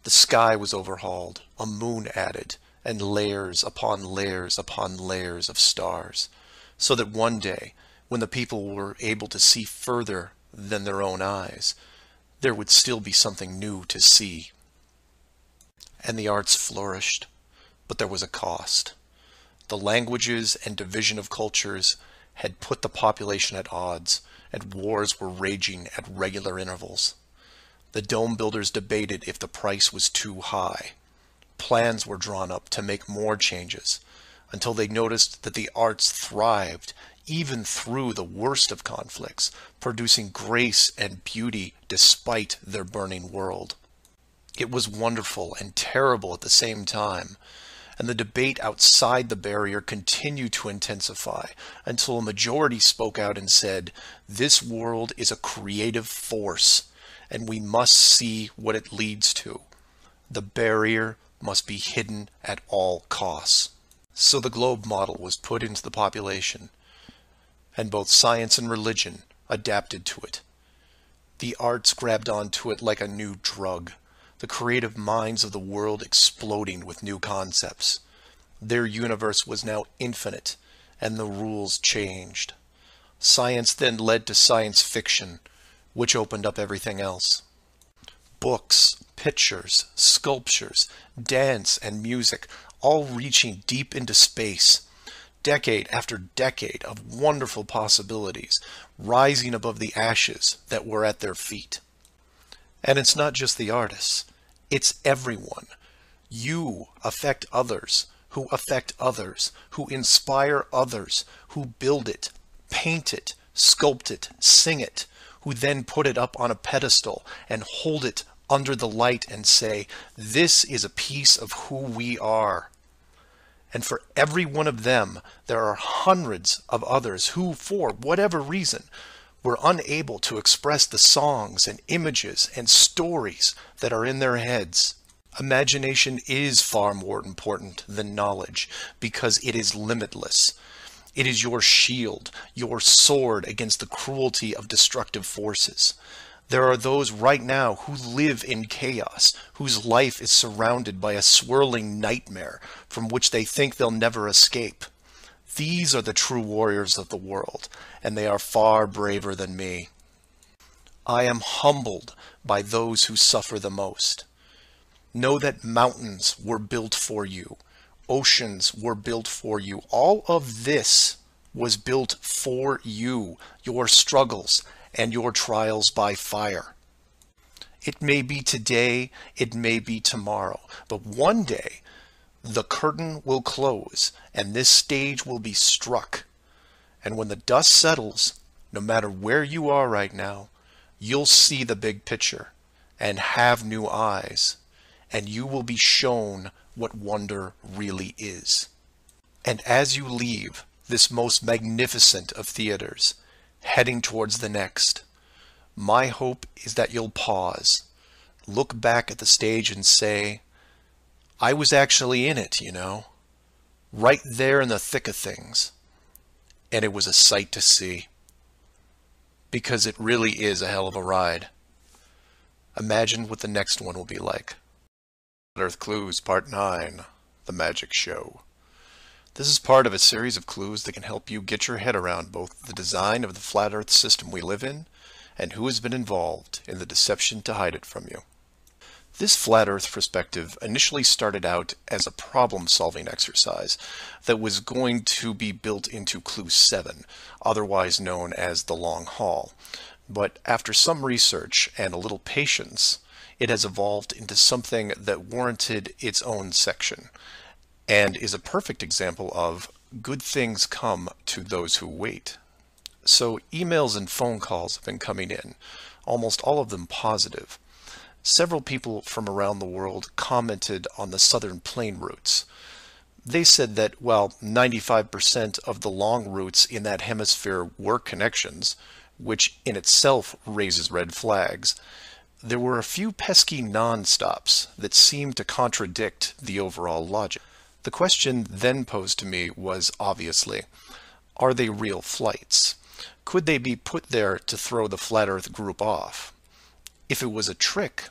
The sky was overhauled, a moon added, and layers upon layers upon layers of stars, so that one day, when the people were able to see further than their own eyes, there would still be something new to see. And the arts flourished, but there was a cost. The languages and division of cultures had put the population at odds, and wars were raging at regular intervals. The dome builders debated if the price was too high. Plans were drawn up to make more changes, until they noticed that the arts thrived even through the worst of conflicts, producing grace and beauty despite their burning world. It was wonderful and terrible at the same time, and the debate outside the barrier continued to intensify until a majority spoke out and said, "This world is a creative force, and we must see what it leads to. The barrier must be hidden at all costs." So the globe model was put into the population, and both science and religion adapted to it. The arts grabbed onto it like a new drug, the creative minds of the world exploding with new concepts. Their universe was now infinite, and the rules changed. Science then led to science fiction, which opened up everything else. Books, pictures, sculptures, dance, and music, all reaching deep into space. Decade after decade of wonderful possibilities, rising above the ashes that were at their feet. And it's not just the artists, it's everyone. You affect others, who affect others, who inspire others, who build it, paint it, sculpt it, sing it, who then put it up on a pedestal and hold it under the light and say, "This is a piece of who we are." And for every one of them, there are hundreds of others who, for whatever reason, were unable to express the songs and images and stories that are in their heads. Imagination is far more important than knowledge because it is limitless. It is your shield, your sword against the cruelty of destructive forces. There are those right now who live in chaos, whose life is surrounded by a swirling nightmare from which they think they'll never escape. These are the true warriors of the world, and they are far braver than me. I am humbled by those who suffer the most. Know that mountains were built for you. Oceans were built for you. All of this was built for you, your struggles, and your trials by fire. It may be today, it may be tomorrow, but one day the curtain will close and this stage will be struck. And when the dust settles, no matter where you are right now, you'll see the big picture and have new eyes, and you will be shown what wonder really is. And as you leave this most magnificent of theaters, heading towards the next, my hope is that you'll pause, look back at the stage and say, "I was actually in it, you know, right there in the thick of things, and it was a sight to see." Because it really is a hell of a ride. Imagine what the next one will be like. Earth Clues Part 9, The Magic Show. This is part of a series of clues that can help you get your head around both the design of the flat Earth system we live in and who has been involved in the deception to hide it from you. This flat Earth perspective initially started out as a problem-solving exercise that was going to be built into Clue 7, otherwise known as the Long Haul. But after some research and a little patience, it has evolved into something that warranted its own section, and is a perfect example of good things come to those who wait. So emails and phone calls have been coming in, almost all of them positive. Several people from around the world commented on the southern plane routes. They said that while 95% of the long routes in that hemisphere were connections, which in itself raises red flags, there were a few pesky non-stops that seemed to contradict the overall logic. The question then posed to me was obviously, are they real flights? Could they be put there to throw the Flat Earth group off? If it was a trick,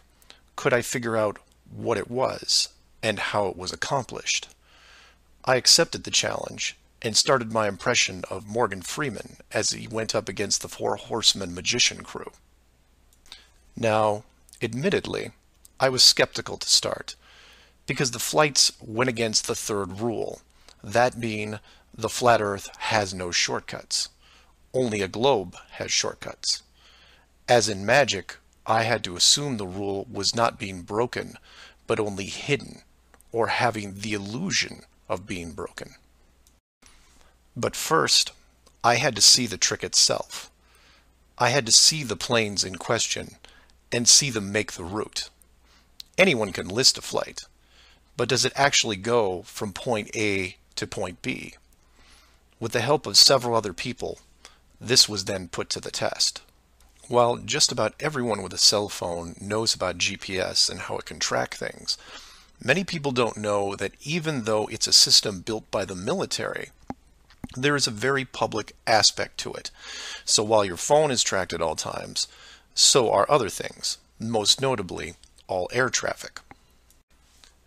could I figure out what it was and how it was accomplished? I accepted the challenge and started my impression of Morgan Freeman as he went up against the Four Horsemen magician crew. Now, admittedly, I was skeptical to start, because the flights went against the third rule, that being the flat Earth has no shortcuts. Only a globe has shortcuts. As in magic, I had to assume the rule was not being broken, but only hidden, or having the illusion of being broken. But first, I had to see the trick itself. I had to see the planes in question, and see them make the route. Anyone can list a flight, but does it actually go from point A to point B? With the help of several other people, this was then put to the test. While just about everyone with a cell phone knows about GPS and how it can track things, many people don't know that even though it's a system built by the military, there is a very public aspect to it. So while your phone is tracked at all times, so are other things, most notably all air traffic.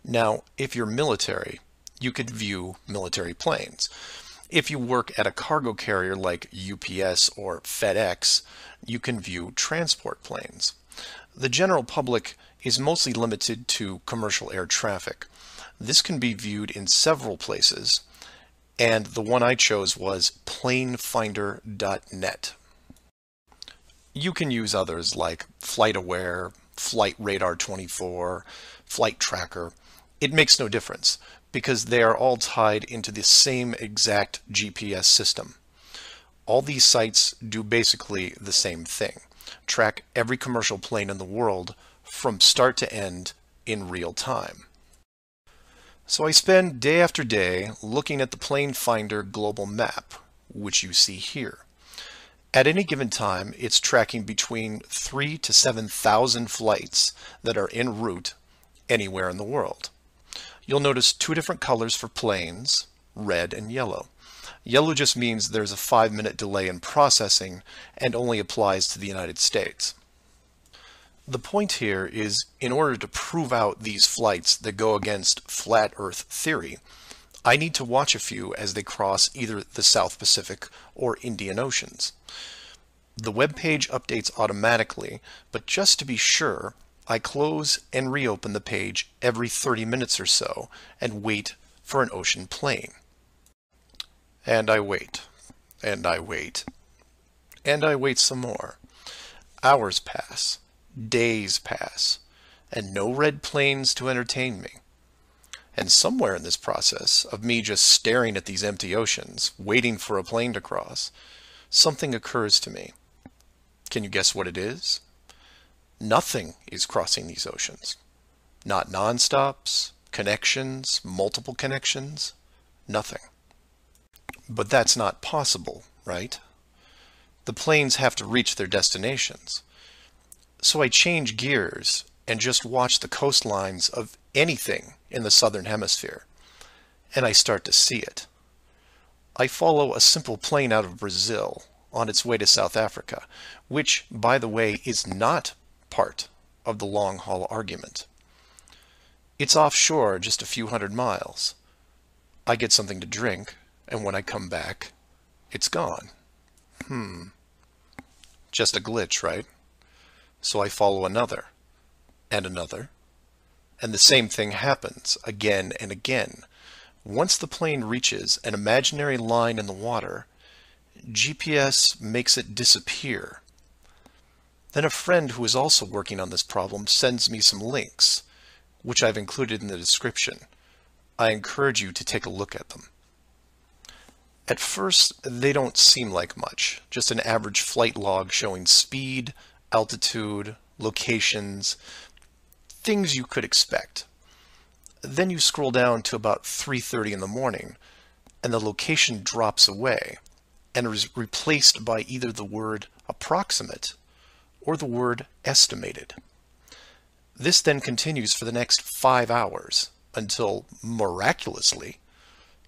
Now, if you're military, you could view military planes. If you work at a cargo carrier like UPS or FedEx, you can view transport planes. The general public is mostly limited to commercial air traffic. This can be viewed in several places, and the one I chose was planefinder.net. You can use others like FlightAware, Flight Radar 24, Flight Tracker. It makes no difference, because they are all tied into the same exact GPS system. All these sites do basically the same thing, track every commercial plane in the world from start to end in real time. So I spend day after day looking at the Plane Finder global map, which you see here. At any given time, it's tracking between 3,000 to 7,000 flights that are en route anywhere in the world. You'll notice two different colors for planes, red and yellow. Yellow just means there's a 5-minute delay in processing and only applies to the United States. The point here is, in order to prove out these flights that go against flat Earth theory, I need to watch a few as they cross either the South Pacific or Indian Oceans. The web page updates automatically, but just to be sure, I close and reopen the page every 30 minutes or so and wait for an ocean plane. And I wait, and I wait, and I wait some more. Hours pass, days pass, and no red planes to entertain me. And somewhere in this process of me just staring at these empty oceans, waiting for a plane to cross, something occurs to me. Can you guess what it is? Nothing is crossing these oceans. Not non-stops, connections, multiple connections, nothing. But that's not possible, right? The planes have to reach their destinations. So I change gears and just watch the coastlines of anything in the southern hemisphere, and I start to see it. I follow a simple plane out of Brazil on its way to South Africa, which, by the way, is not part of the long-haul argument. It's offshore just a few hundred miles. I get something to drink, and when I come back, it's gone. Just a glitch, right? So I follow another, and another, and the same thing happens again and again. Once the plane reaches an imaginary line in the water, GPS makes it disappear. Then a friend who is also working on this problem sends me some links, which I've included in the description. I encourage you to take a look at them. At first, they don't seem like much, just an average flight log showing speed, altitude, locations, things you could expect. Then you scroll down to about 3:30 in the morning, and the location drops away and is replaced by either the word approximate or the word estimated. This then continues for the next 5 hours until, miraculously,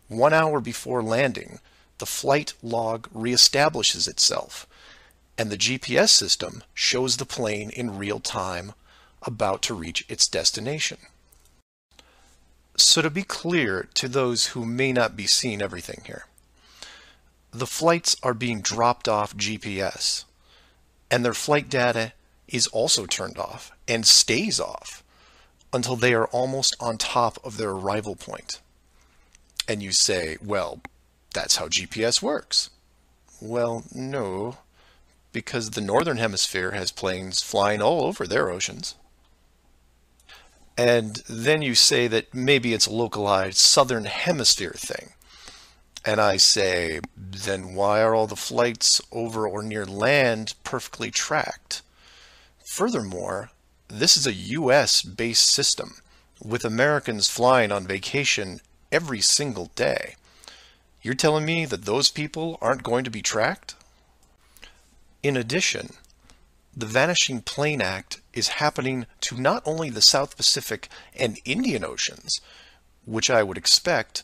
1 hour before landing, the flight log reestablishes itself, and the GPS system shows the plane in real time about to reach its destination. So to be clear to those who may not be seeing everything here, The flights are being dropped off GPS, and their flight data is also turned off and stays off until they are almost on top of their arrival point. And you say, well, that's how GPS works. Well, no, because the Northern Hemisphere has planes flying all over their oceans. And then you say that maybe it's a localized Southern Hemisphere thing. And I say, then why are all the flights over or near land perfectly tracked? Furthermore, this is a US-based system with Americans flying on vacation every single day. You're telling me that those people aren't going to be tracked? In addition, the Vanishing Plane Act is happening to not only the South Pacific and Indian Oceans, which I would expect,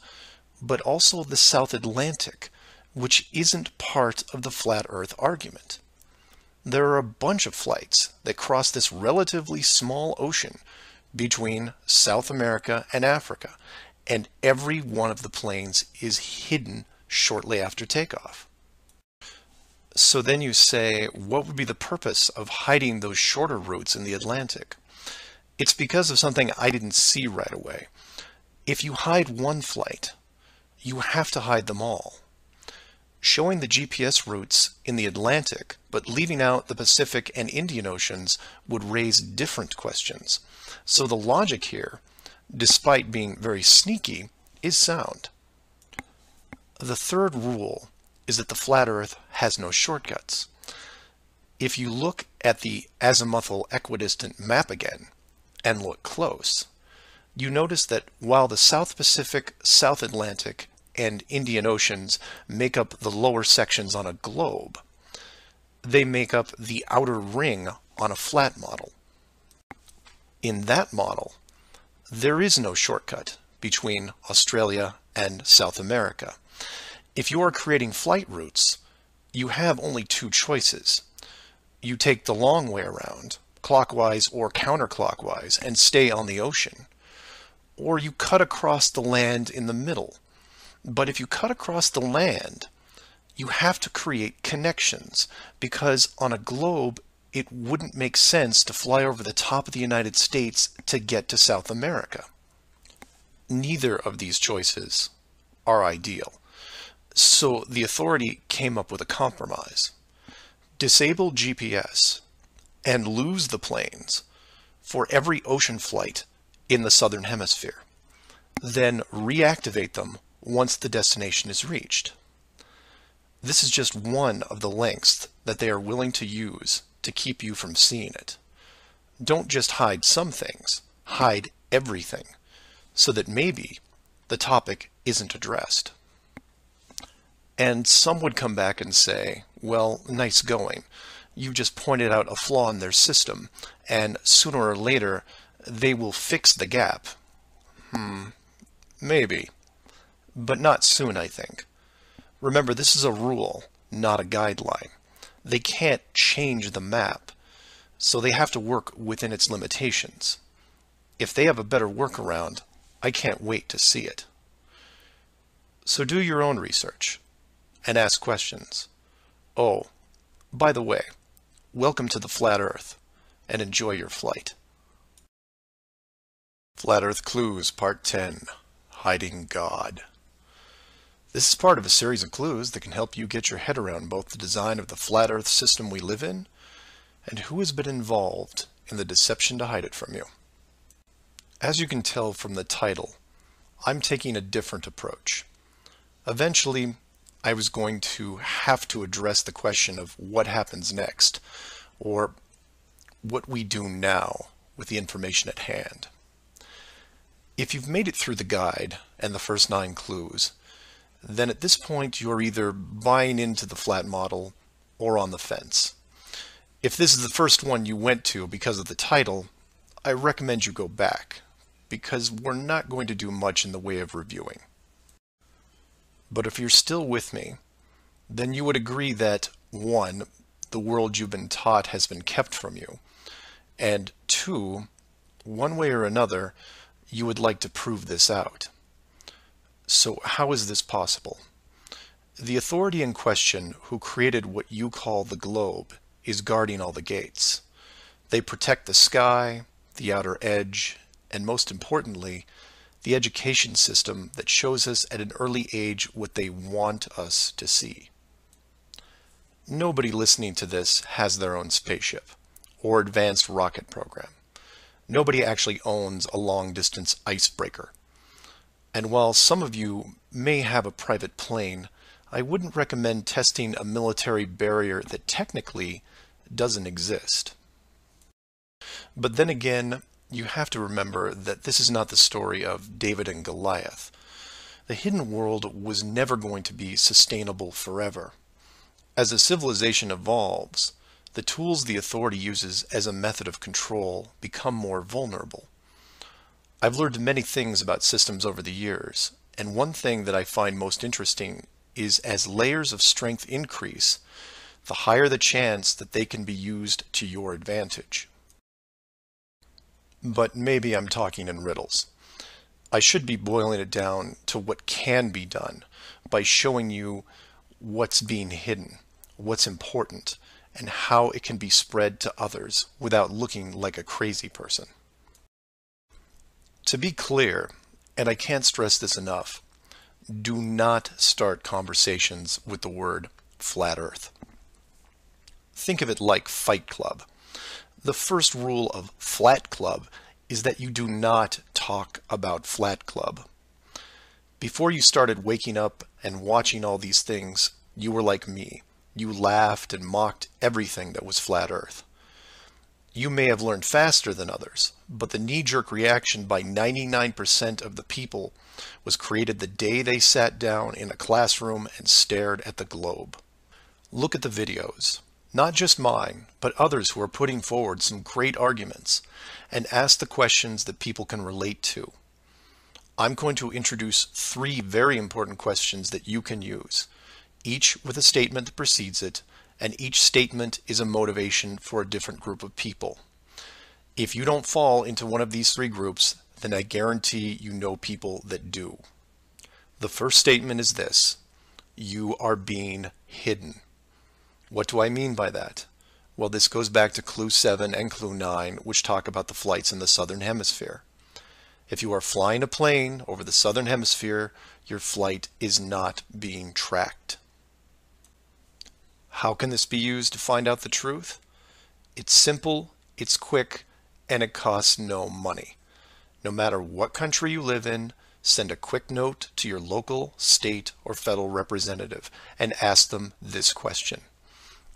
but also the South Atlantic, which isn't part of the flat Earth argument. There are a bunch of flights that cross this relatively small ocean between South America and Africa, and every one of the planes is hidden shortly after takeoff. So then you say, what would be the purpose of hiding those shorter routes in the Atlantic? It's because of something I didn't see right away. If you hide one flight, you have to hide them all. Showing the GPS routes in the Atlantic, but leaving out the Pacific and Indian Oceans would raise different questions. So the logic here, despite being very sneaky, is sound. The third rule is that the flat Earth has no shortcuts. If you look at the azimuthal equidistant map again, and look close, you notice that while the South Pacific, South Atlantic, and Indian Oceans make up the lower sections on a globe, they make up the outer ring on a flat model. In that model, there is no shortcut between Australia and South America. If you are creating flight routes, you have only two choices. You take the long way around, clockwise or counterclockwise, and stay on the ocean. Or you cut across the land in the middle. But if you cut across the land, you have to create connections, because on a globe, it wouldn't make sense to fly over the top of the United States to get to South America. Neither of these choices are ideal. So the authority came up with a compromise. Disable GPS and lose the planes for every ocean flight in the Southern Hemisphere. Then reactivate them once the destination is reached. This is just one of the lengths that they are willing to use to keep you from seeing it. Don't just hide some things, hide everything, so that maybe the topic isn't addressed. And some would come back and say, well, nice going. You just pointed out a flaw in their system, and sooner or later they will fix the gap. Maybe. But not soon, I think. Remember, this is a rule, not a guideline. They can't change the map, so they have to work within its limitations. If they have a better workaround, I can't wait to see it. So do your own research and ask questions. Oh, by the way, welcome to the Flat Earth, and enjoy your flight. Flat Earth Clues, Part 10, Hiding God. This is part of a series of clues that can help you get your head around both the design of the flat Earth system we live in and who has been involved in the deception to hide it from you. As you can tell from the title, I'm taking a different approach. Eventually, I was going to have to address the question of what happens next, or what we do now with the information at hand. If you've made it through the guide and the first 9 clues, then at this point you're either buying into the flat model or on the fence. If this is the first one you went to because of the title, I recommend you go back, because we're not going to do much in the way of reviewing. But if you're still with me, then you would agree that 1, the world you've been taught has been kept from you, and 2, one way or another, you would like to prove this out. So how is this possible? The authority in question who created what you call the globe is guarding all the gates. They protect the sky, the outer edge, and most importantly, the education system that shows us at an early age what they want us to see. Nobody listening to this has their own spaceship or advanced rocket program. Nobody actually owns a long-distance icebreaker. And while some of you may have a private plane, I wouldn't recommend testing a military barrier that technically doesn't exist. But then again, you have to remember that this is not the story of David and Goliath. The hidden world was never going to be sustainable forever. As a civilization evolves, the tools the authority uses as a method of control become more vulnerable. I've learned many things about systems over the years, and one thing that I find most interesting is as layers of strength increase, the higher the chance that they can be used to your advantage. But maybe I'm talking in riddles. I should be boiling it down to what can be done by showing you what's being hidden, what's important, and how it can be spread to others without looking like a crazy person. To be clear, and I can't stress this enough, do not start conversations with the word flat earth. Think of it like Fight Club. The first rule of Flat Club is that you do not talk about Flat Club. Before you started waking up and watching all these things, you were like me. You laughed and mocked everything that was flat earth. You may have learned faster than others, but the knee-jerk reaction by 99% of the people was created the day they sat down in a classroom and stared at the globe. Look at the videos, not just mine, but others who are putting forward some great arguments, and ask the questions that people can relate to. I'm going to introduce 3 very important questions that you can use, each with a statement that precedes it, and each statement is a motivation for a different group of people. If you don't fall into one of these 3 groups, then I guarantee you know people that do. The first statement is this: you are being hidden. What do I mean by that? Well, this goes back to Clue 7 and Clue 9, which talk about the flights in the Southern Hemisphere. If you are flying a plane over the Southern Hemisphere, your flight is not being tracked. How can this be used to find out the truth? It's simple, it's quick, and it costs no money. No matter what country you live in, send a quick note to your local, state, or federal representative and ask them this question: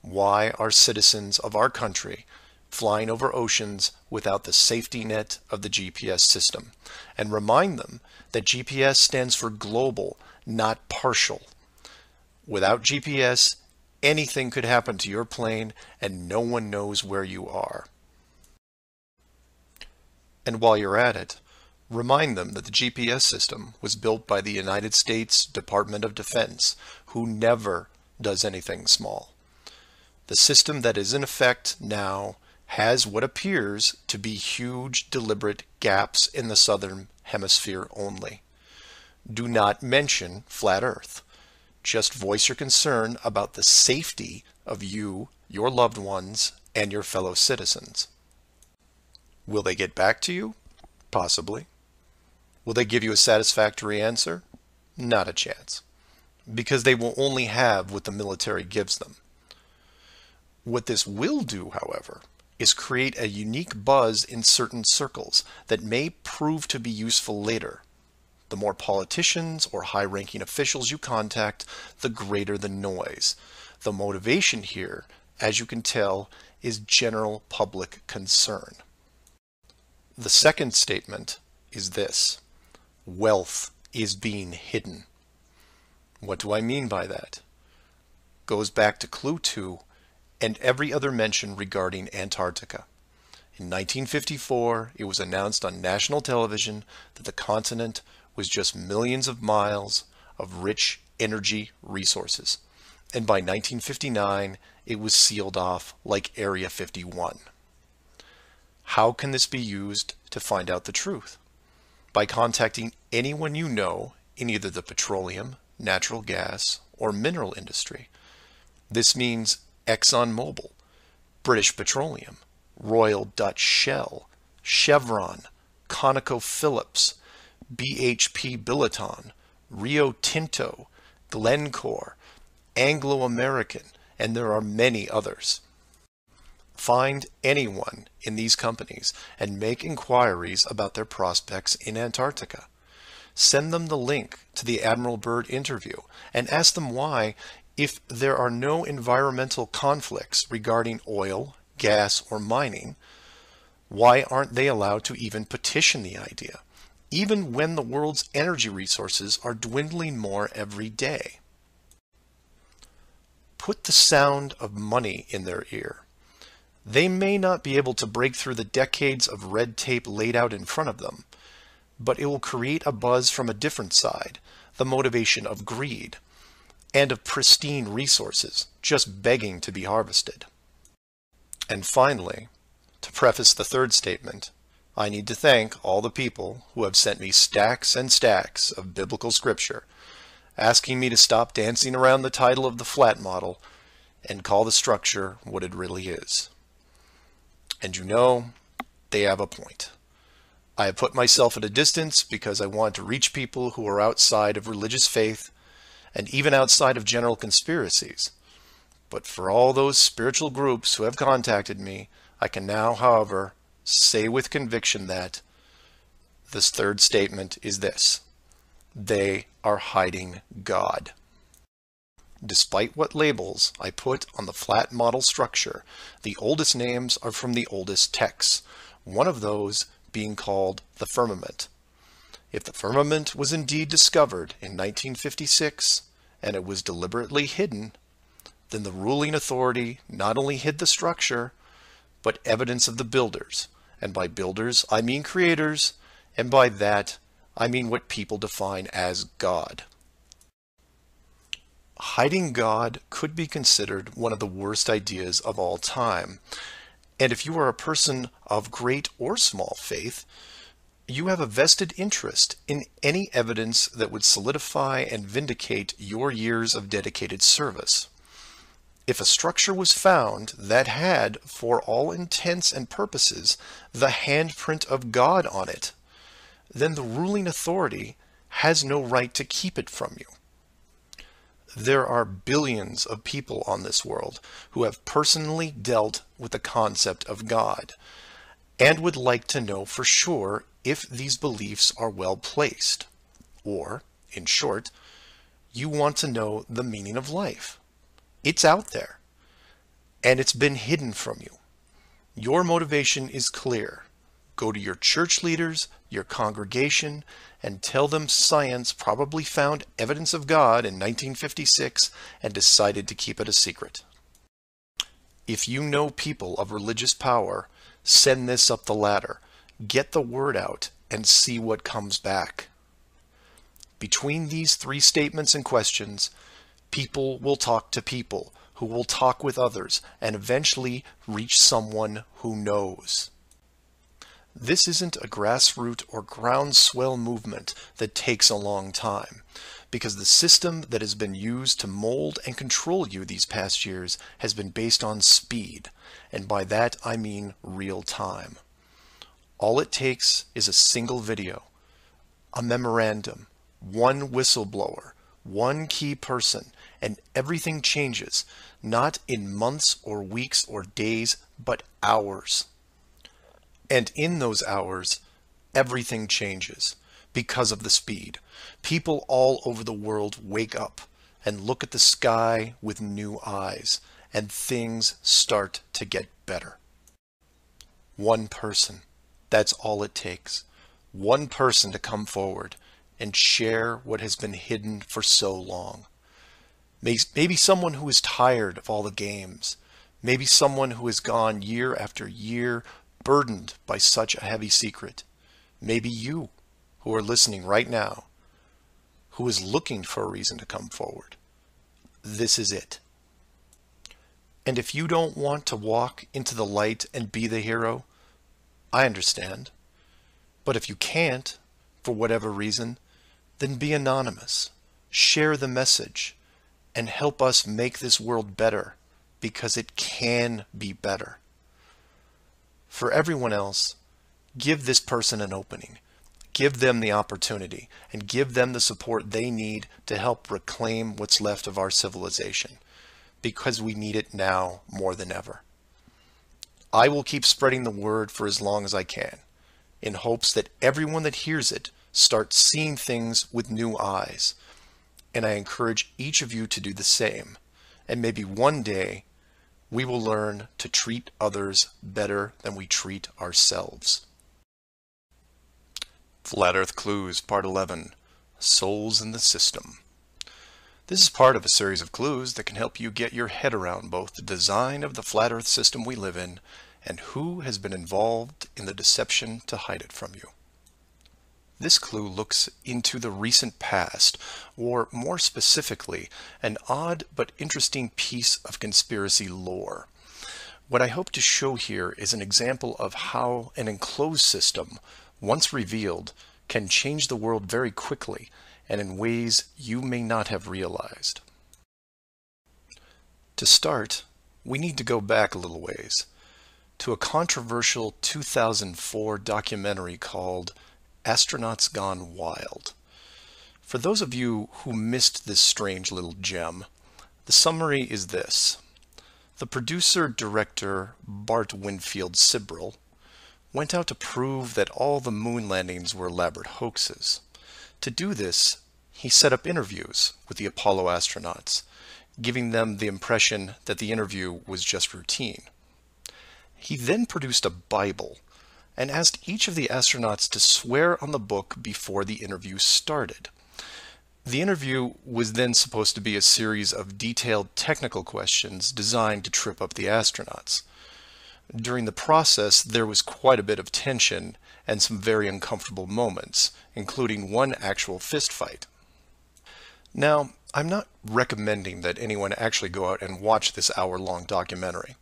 why are citizens of our country flying over oceans without the safety net of the GPS system? And remind them that GPS stands for global, not partial. Without GPS, anything could happen to your plane and no one knows where you are. And while you're at it, remind them that the GPS system was built by the United States Department of Defense, who never does anything small. The system that is in effect now has what appears to be huge, deliberate gaps in the Southern Hemisphere only. Do not mention flat Earth. Just voice your concern about the safety of you, your loved ones, and your fellow citizens. Will they get back to you? Possibly. Will they give you a satisfactory answer? Not a chance. Because they will only have what the military gives them. What this will do, however, is create a unique buzz in certain circles that may prove to be useful later. The more politicians or high-ranking officials you contact, the greater the noise. The motivation here, as you can tell, is general public concern. The second statement is this: wealth is being hidden. What do I mean by that? Goes back to Clue 2 and every other mention regarding Antarctica. In 1954, it was announced on national television that the continent was just millions of miles of rich energy resources. And by 1959, it was sealed off like Area 51. How can this be used to find out the truth? By contacting anyone you know in either the petroleum, natural gas, or mineral industry. This means ExxonMobil, British Petroleum, Royal Dutch Shell, Chevron, ConocoPhillips, BHP Billiton, Rio Tinto, Glencore, Anglo-American, and there are many others. Find anyone in these companies and make inquiries about their prospects in Antarctica. Send them the link to the Admiral Byrd interview and ask them why, if there are no environmental conflicts regarding oil, gas, or mining, why aren't they allowed to even petition the idea, even when the world's energy resources are dwindling more every day? Put the sound of money in their ear. They may not be able to break through the decades of red tape laid out in front of them, but it will create a buzz from a different side, the motivation of greed, and of pristine resources just begging to be harvested. And finally, to preface the third statement, I need to thank all the people who have sent me stacks and stacks of biblical scripture, asking me to stop dancing around the title of the flat model and call the structure what it really is. And you know, they have a point. I have put myself at a distance because I want to reach people who are outside of religious faith and even outside of general conspiracies. But for all those spiritual groups who have contacted me, I can now, however, say with conviction that this third statement is this: they are hiding God. Despite what labels I put on the flat model structure, the oldest names are from the oldest texts, one of those being called the firmament. If the firmament was indeed discovered in 1956 and it was deliberately hidden, then the ruling authority not only hid the structure, but evidence of the builders. And by builders, I mean creators, and by that, I mean what people define as God. Hiding God could be considered one of the worst ideas of all time. And if you are a person of great or small faith, you have a vested interest in any evidence that would solidify and vindicate your years of dedicated service. If a structure was found that had, for all intents and purposes, the handprint of God on it, then the ruling authority has no right to keep it from you. There are billions of people on this world who have personally dealt with the concept of God and would like to know for sure if these beliefs are well placed. Or, in short, you want to know the meaning of life. It's out there, and it's been hidden from you. Your motivation is clear. Go to your church leaders, your congregation, and tell them science probably found evidence of God in 1956 and decided to keep it a secret. If you know people of religious power, send this up the ladder. Get the word out and see what comes back. Between these three statements and questions, people will talk to people who will talk with others and eventually reach someone who knows. This isn't a grassroots or groundswell movement that takes a long time, because the system that has been used to mold and control you these past years has been based on speed, and by that I mean real time. All it takes is a single video, a memorandum, one whistleblower, one key person, and everything changes, not in months or weeks or days, but hours. And in those hours, everything changes because of the speed. People all over the world wake up and look at the sky with new eyes, and things start to get better. One person, that's all it takes. One person to come forward and share what has been hidden for so long. Maybe someone who is tired of all the games. Maybe someone who has gone year after year burdened by such a heavy secret. Maybe you, who are listening right now, who is looking for a reason to come forward. This is it. And if you don't want to walk into the light and be the hero, I understand. But if you can't, for whatever reason, then be anonymous. Share the message. and help us make this world better, because it can be better. For everyone else, give this person an opening. Give them the opportunity and give them the support they need to help reclaim what's left of our civilization, because we need it now more than ever. I will keep spreading the word for as long as I can, in hopes that everyone that hears it starts seeing things with new eyes. And I encourage each of you to do the same. And maybe one day we will learn to treat others better than we treat ourselves. Flat Earth Clues, Part 11, Souls in the System. This is part of a series of clues that can help you get your head around both the design of the flat Earth system we live in and who has been involved in the deception to hide it from you. This clue looks into the recent past, or more specifically, an odd but interesting piece of conspiracy lore. What I hope to show here is an example of how an enclosed system, once revealed, can change the world very quickly and in ways you may not have realized. To start, we need to go back a little ways to a controversial 2004 documentary called Astronauts Gone Wild. For those of you who missed this strange little gem, the summary is this. The producer-director Bart Winfield Sibrel went out to prove that all the moon landings were elaborate hoaxes. To do this, he set up interviews with the Apollo astronauts, giving them the impression that the interview was just routine. He then produced a Bible and asked each of the astronauts to swear on the book before the interview started. The interview was then supposed to be a series of detailed technical questions designed to trip up the astronauts. During the process, there was quite a bit of tension and some very uncomfortable moments, including one actual fist fight. Now, I'm not recommending that anyone actually go out and watch this hour-long documentary.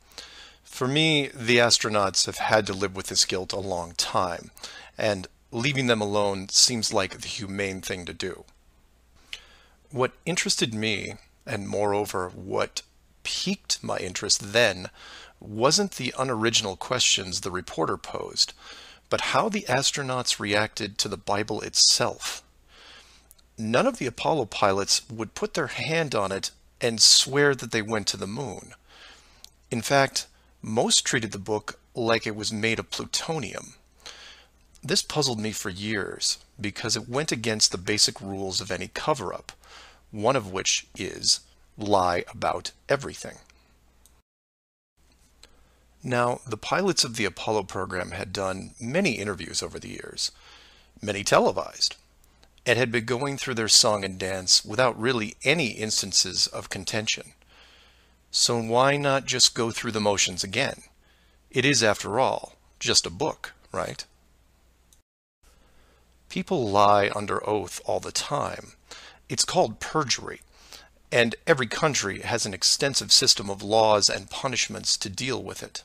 For me, the astronauts have had to live with this guilt a long time, and leaving them alone seems like the humane thing to do. What interested me, and moreover what piqued my interest then, wasn't the unoriginal questions the reporter posed, but how the astronauts reacted to the Bible itself. None of the Apollo pilots would put their hand on it and swear that they went to the moon. In fact, most treated the book like it was made of plutonium. This puzzled me for years because it went against the basic rules of any cover-up, one of which is lie about everything. Now, the pilots of the Apollo program had done many interviews over the years, many televised, and had been going through their song and dance without really any instances of contention. So why not just go through the motions again? It is, after all, just a book, right? People lie under oath all the time. It's called perjury, and every country has an extensive system of laws and punishments to deal with it.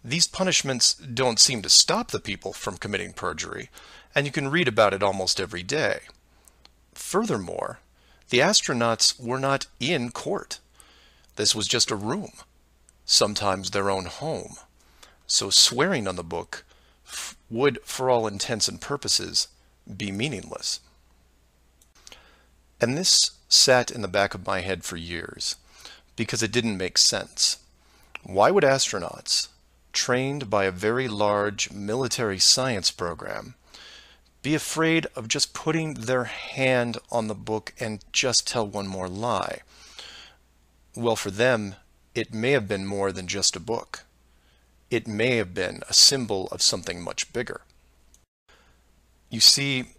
These punishments don't seem to stop the people from committing perjury, and you can read about it almost every day. Furthermore, the astronauts were not in court. This was just a room, sometimes their own home. So swearing on the book would, for all intents and purposes, be meaningless. And this sat in the back of my head for years, because it didn't make sense. Why would astronauts, trained by a very large military science program, be afraid of just putting their hand on the book and just tell one more lie? Well, for them, it may have been more than just a book. It may have been a symbol of something much bigger. You see,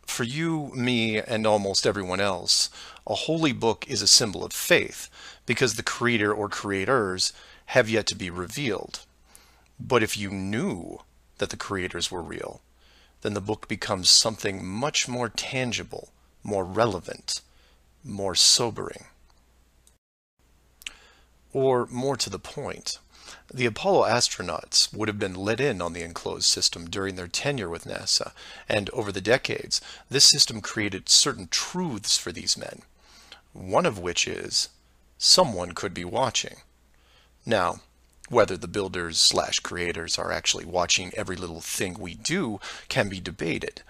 for you, me, and almost everyone else, a holy book is a symbol of faith, because the creator or creators have yet to be revealed. But if you knew that the creators were real, then the book becomes something much more tangible, more relevant, more sobering. Or more to the point, the Apollo astronauts would have been let in on the enclosed system during their tenure with NASA, and over the decades, this system created certain truths for these men. one of which is someone could be watching. Now, whether the builders/creators are actually watching every little thing we do can be debated,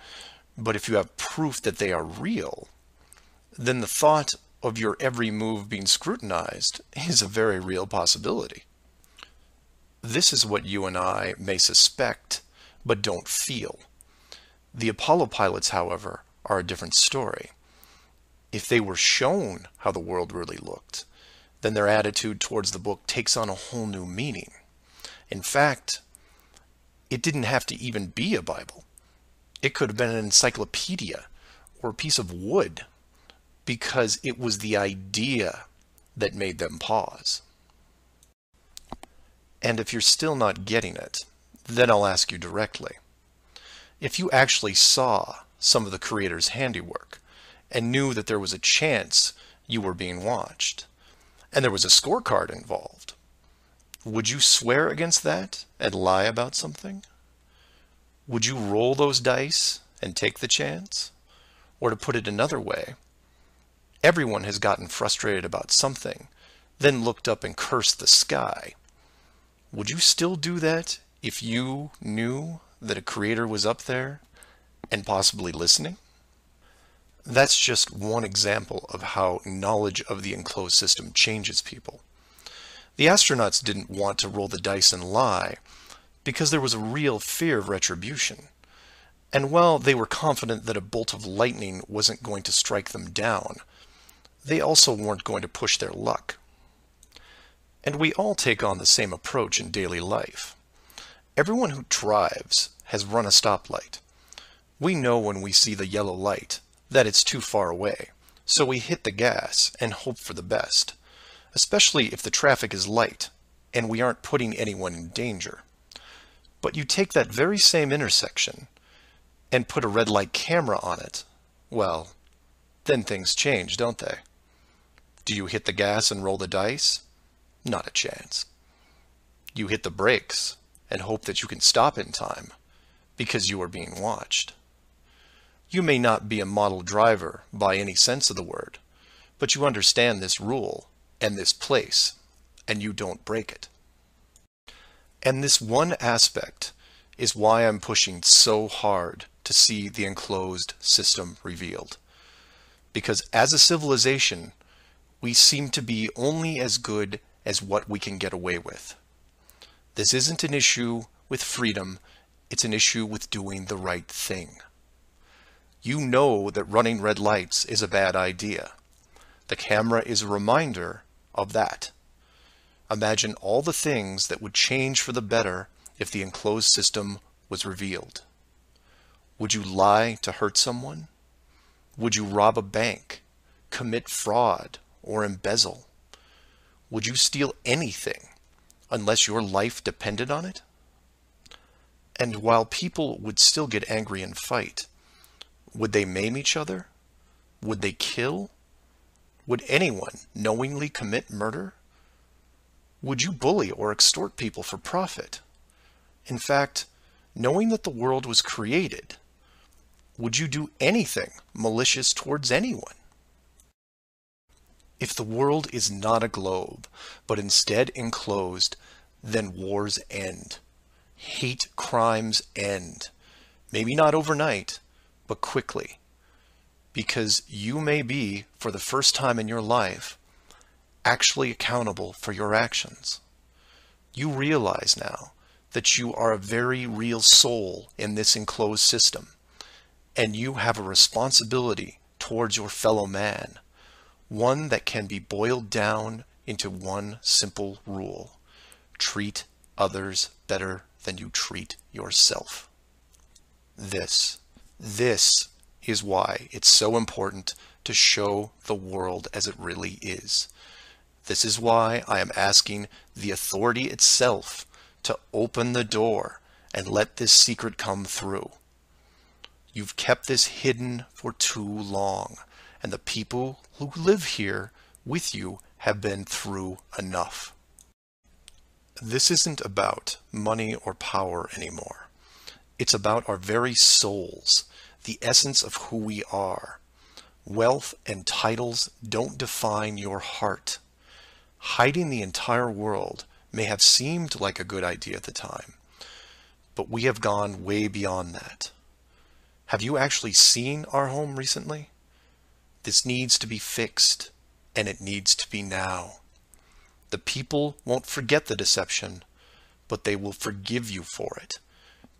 but if you have proof that they are real, then the thought of your every move being scrutinized is a very real possibility. This is what you and I may suspect, but don't feel. The Apollo pilots, however, are a different story. If they were shown how the world really looked, then their attitude towards the book takes on a whole new meaning. In fact, it didn't have to even be a Bible. It could have been an encyclopedia or a piece of wood, because it was the idea that made them pause. And if you're still not getting it, then I'll ask you directly. If you actually saw some of the creators' handiwork and knew that there was a chance you were being watched, and there was a scorecard involved, would you swear against that and lie about something? Would you roll those dice and take the chance? Or to put it another way, everyone has gotten frustrated about something, then looked up and cursed the sky. Would you still do that if you knew that a creator was up there and possibly listening? That's just one example of how knowledge of the enclosed system changes people. The astronauts didn't want to roll the dice and lie because there was a real fear of retribution. And while they were confident that a bolt of lightning wasn't going to strike them down, they also weren't going to push their luck. And we all take on the same approach in daily life. Everyone who drives has run a stoplight. We know when we see the yellow light that it's too far away, so we hit the gas and hope for the best, especially if the traffic is light and we aren't putting anyone in danger. But you take that very same intersection and put a red light camera on it, well, then things change, don't they? Do you hit the gas and roll the dice? Not a chance. You hit the brakes and hope that you can stop in time because you are being watched. You may not be a model driver by any sense of the word, but you understand this rule and this place, and you don't break it. And this one aspect is why I'm pushing so hard to see the enclosed system revealed. Because as a civilization, we seem to be only as good as what we can get away with. This isn't an issue with freedom, it's an issue with doing the right thing. You know that running red lights is a bad idea. The camera is a reminder of that. Imagine all the things that would change for the better if the enclosed system was revealed. Would you lie to hurt someone? Would you rob a bank, commit fraud, or embezzle? Would you steal anything unless your life depended on it? And while people would still get angry and fight, would they maim each other? Would they kill? Would anyone knowingly commit murder? Would you bully or extort people for profit? In fact, knowing that the world was created, would you do anything malicious towards anyone? If the world is not a globe, but instead enclosed, then wars end. Hate crimes end. Maybe not overnight, but quickly. Because you may be, for the first time in your life, actually accountable for your actions. You realize now that you are a very real soul in this enclosed system, and you have a responsibility towards your fellow man, one that can be boiled down into one simple rule: treat others better than you treat yourself. This is why it's so important to show the world as it really is. This is why I am asking the authority itself to open the door and let this secret come through. You've kept this hidden for too long, and the people who live here with you have been through enough. This isn't about money or power anymore. It's about our very souls, the essence of who we are. Wealth and titles don't define your heart. Hiding the entire world may have seemed like a good idea at the time, but we have gone way beyond that. Have you actually seen our home recently? This needs to be fixed, and it needs to be now. The people won't forget the deception, but they will forgive you for it,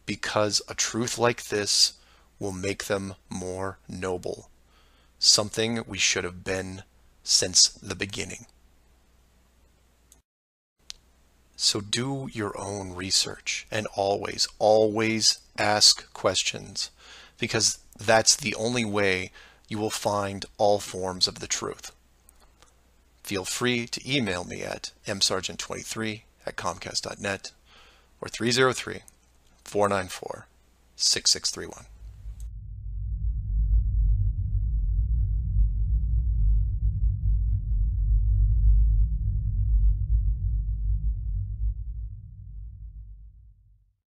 because a truth like this will make them more noble, something we should have been since the beginning. So do your own research, and always, always ask questions, because that's the only way you will find all forms of the truth. Feel free to email me at msargent23@comcast.net or 303-494-6631.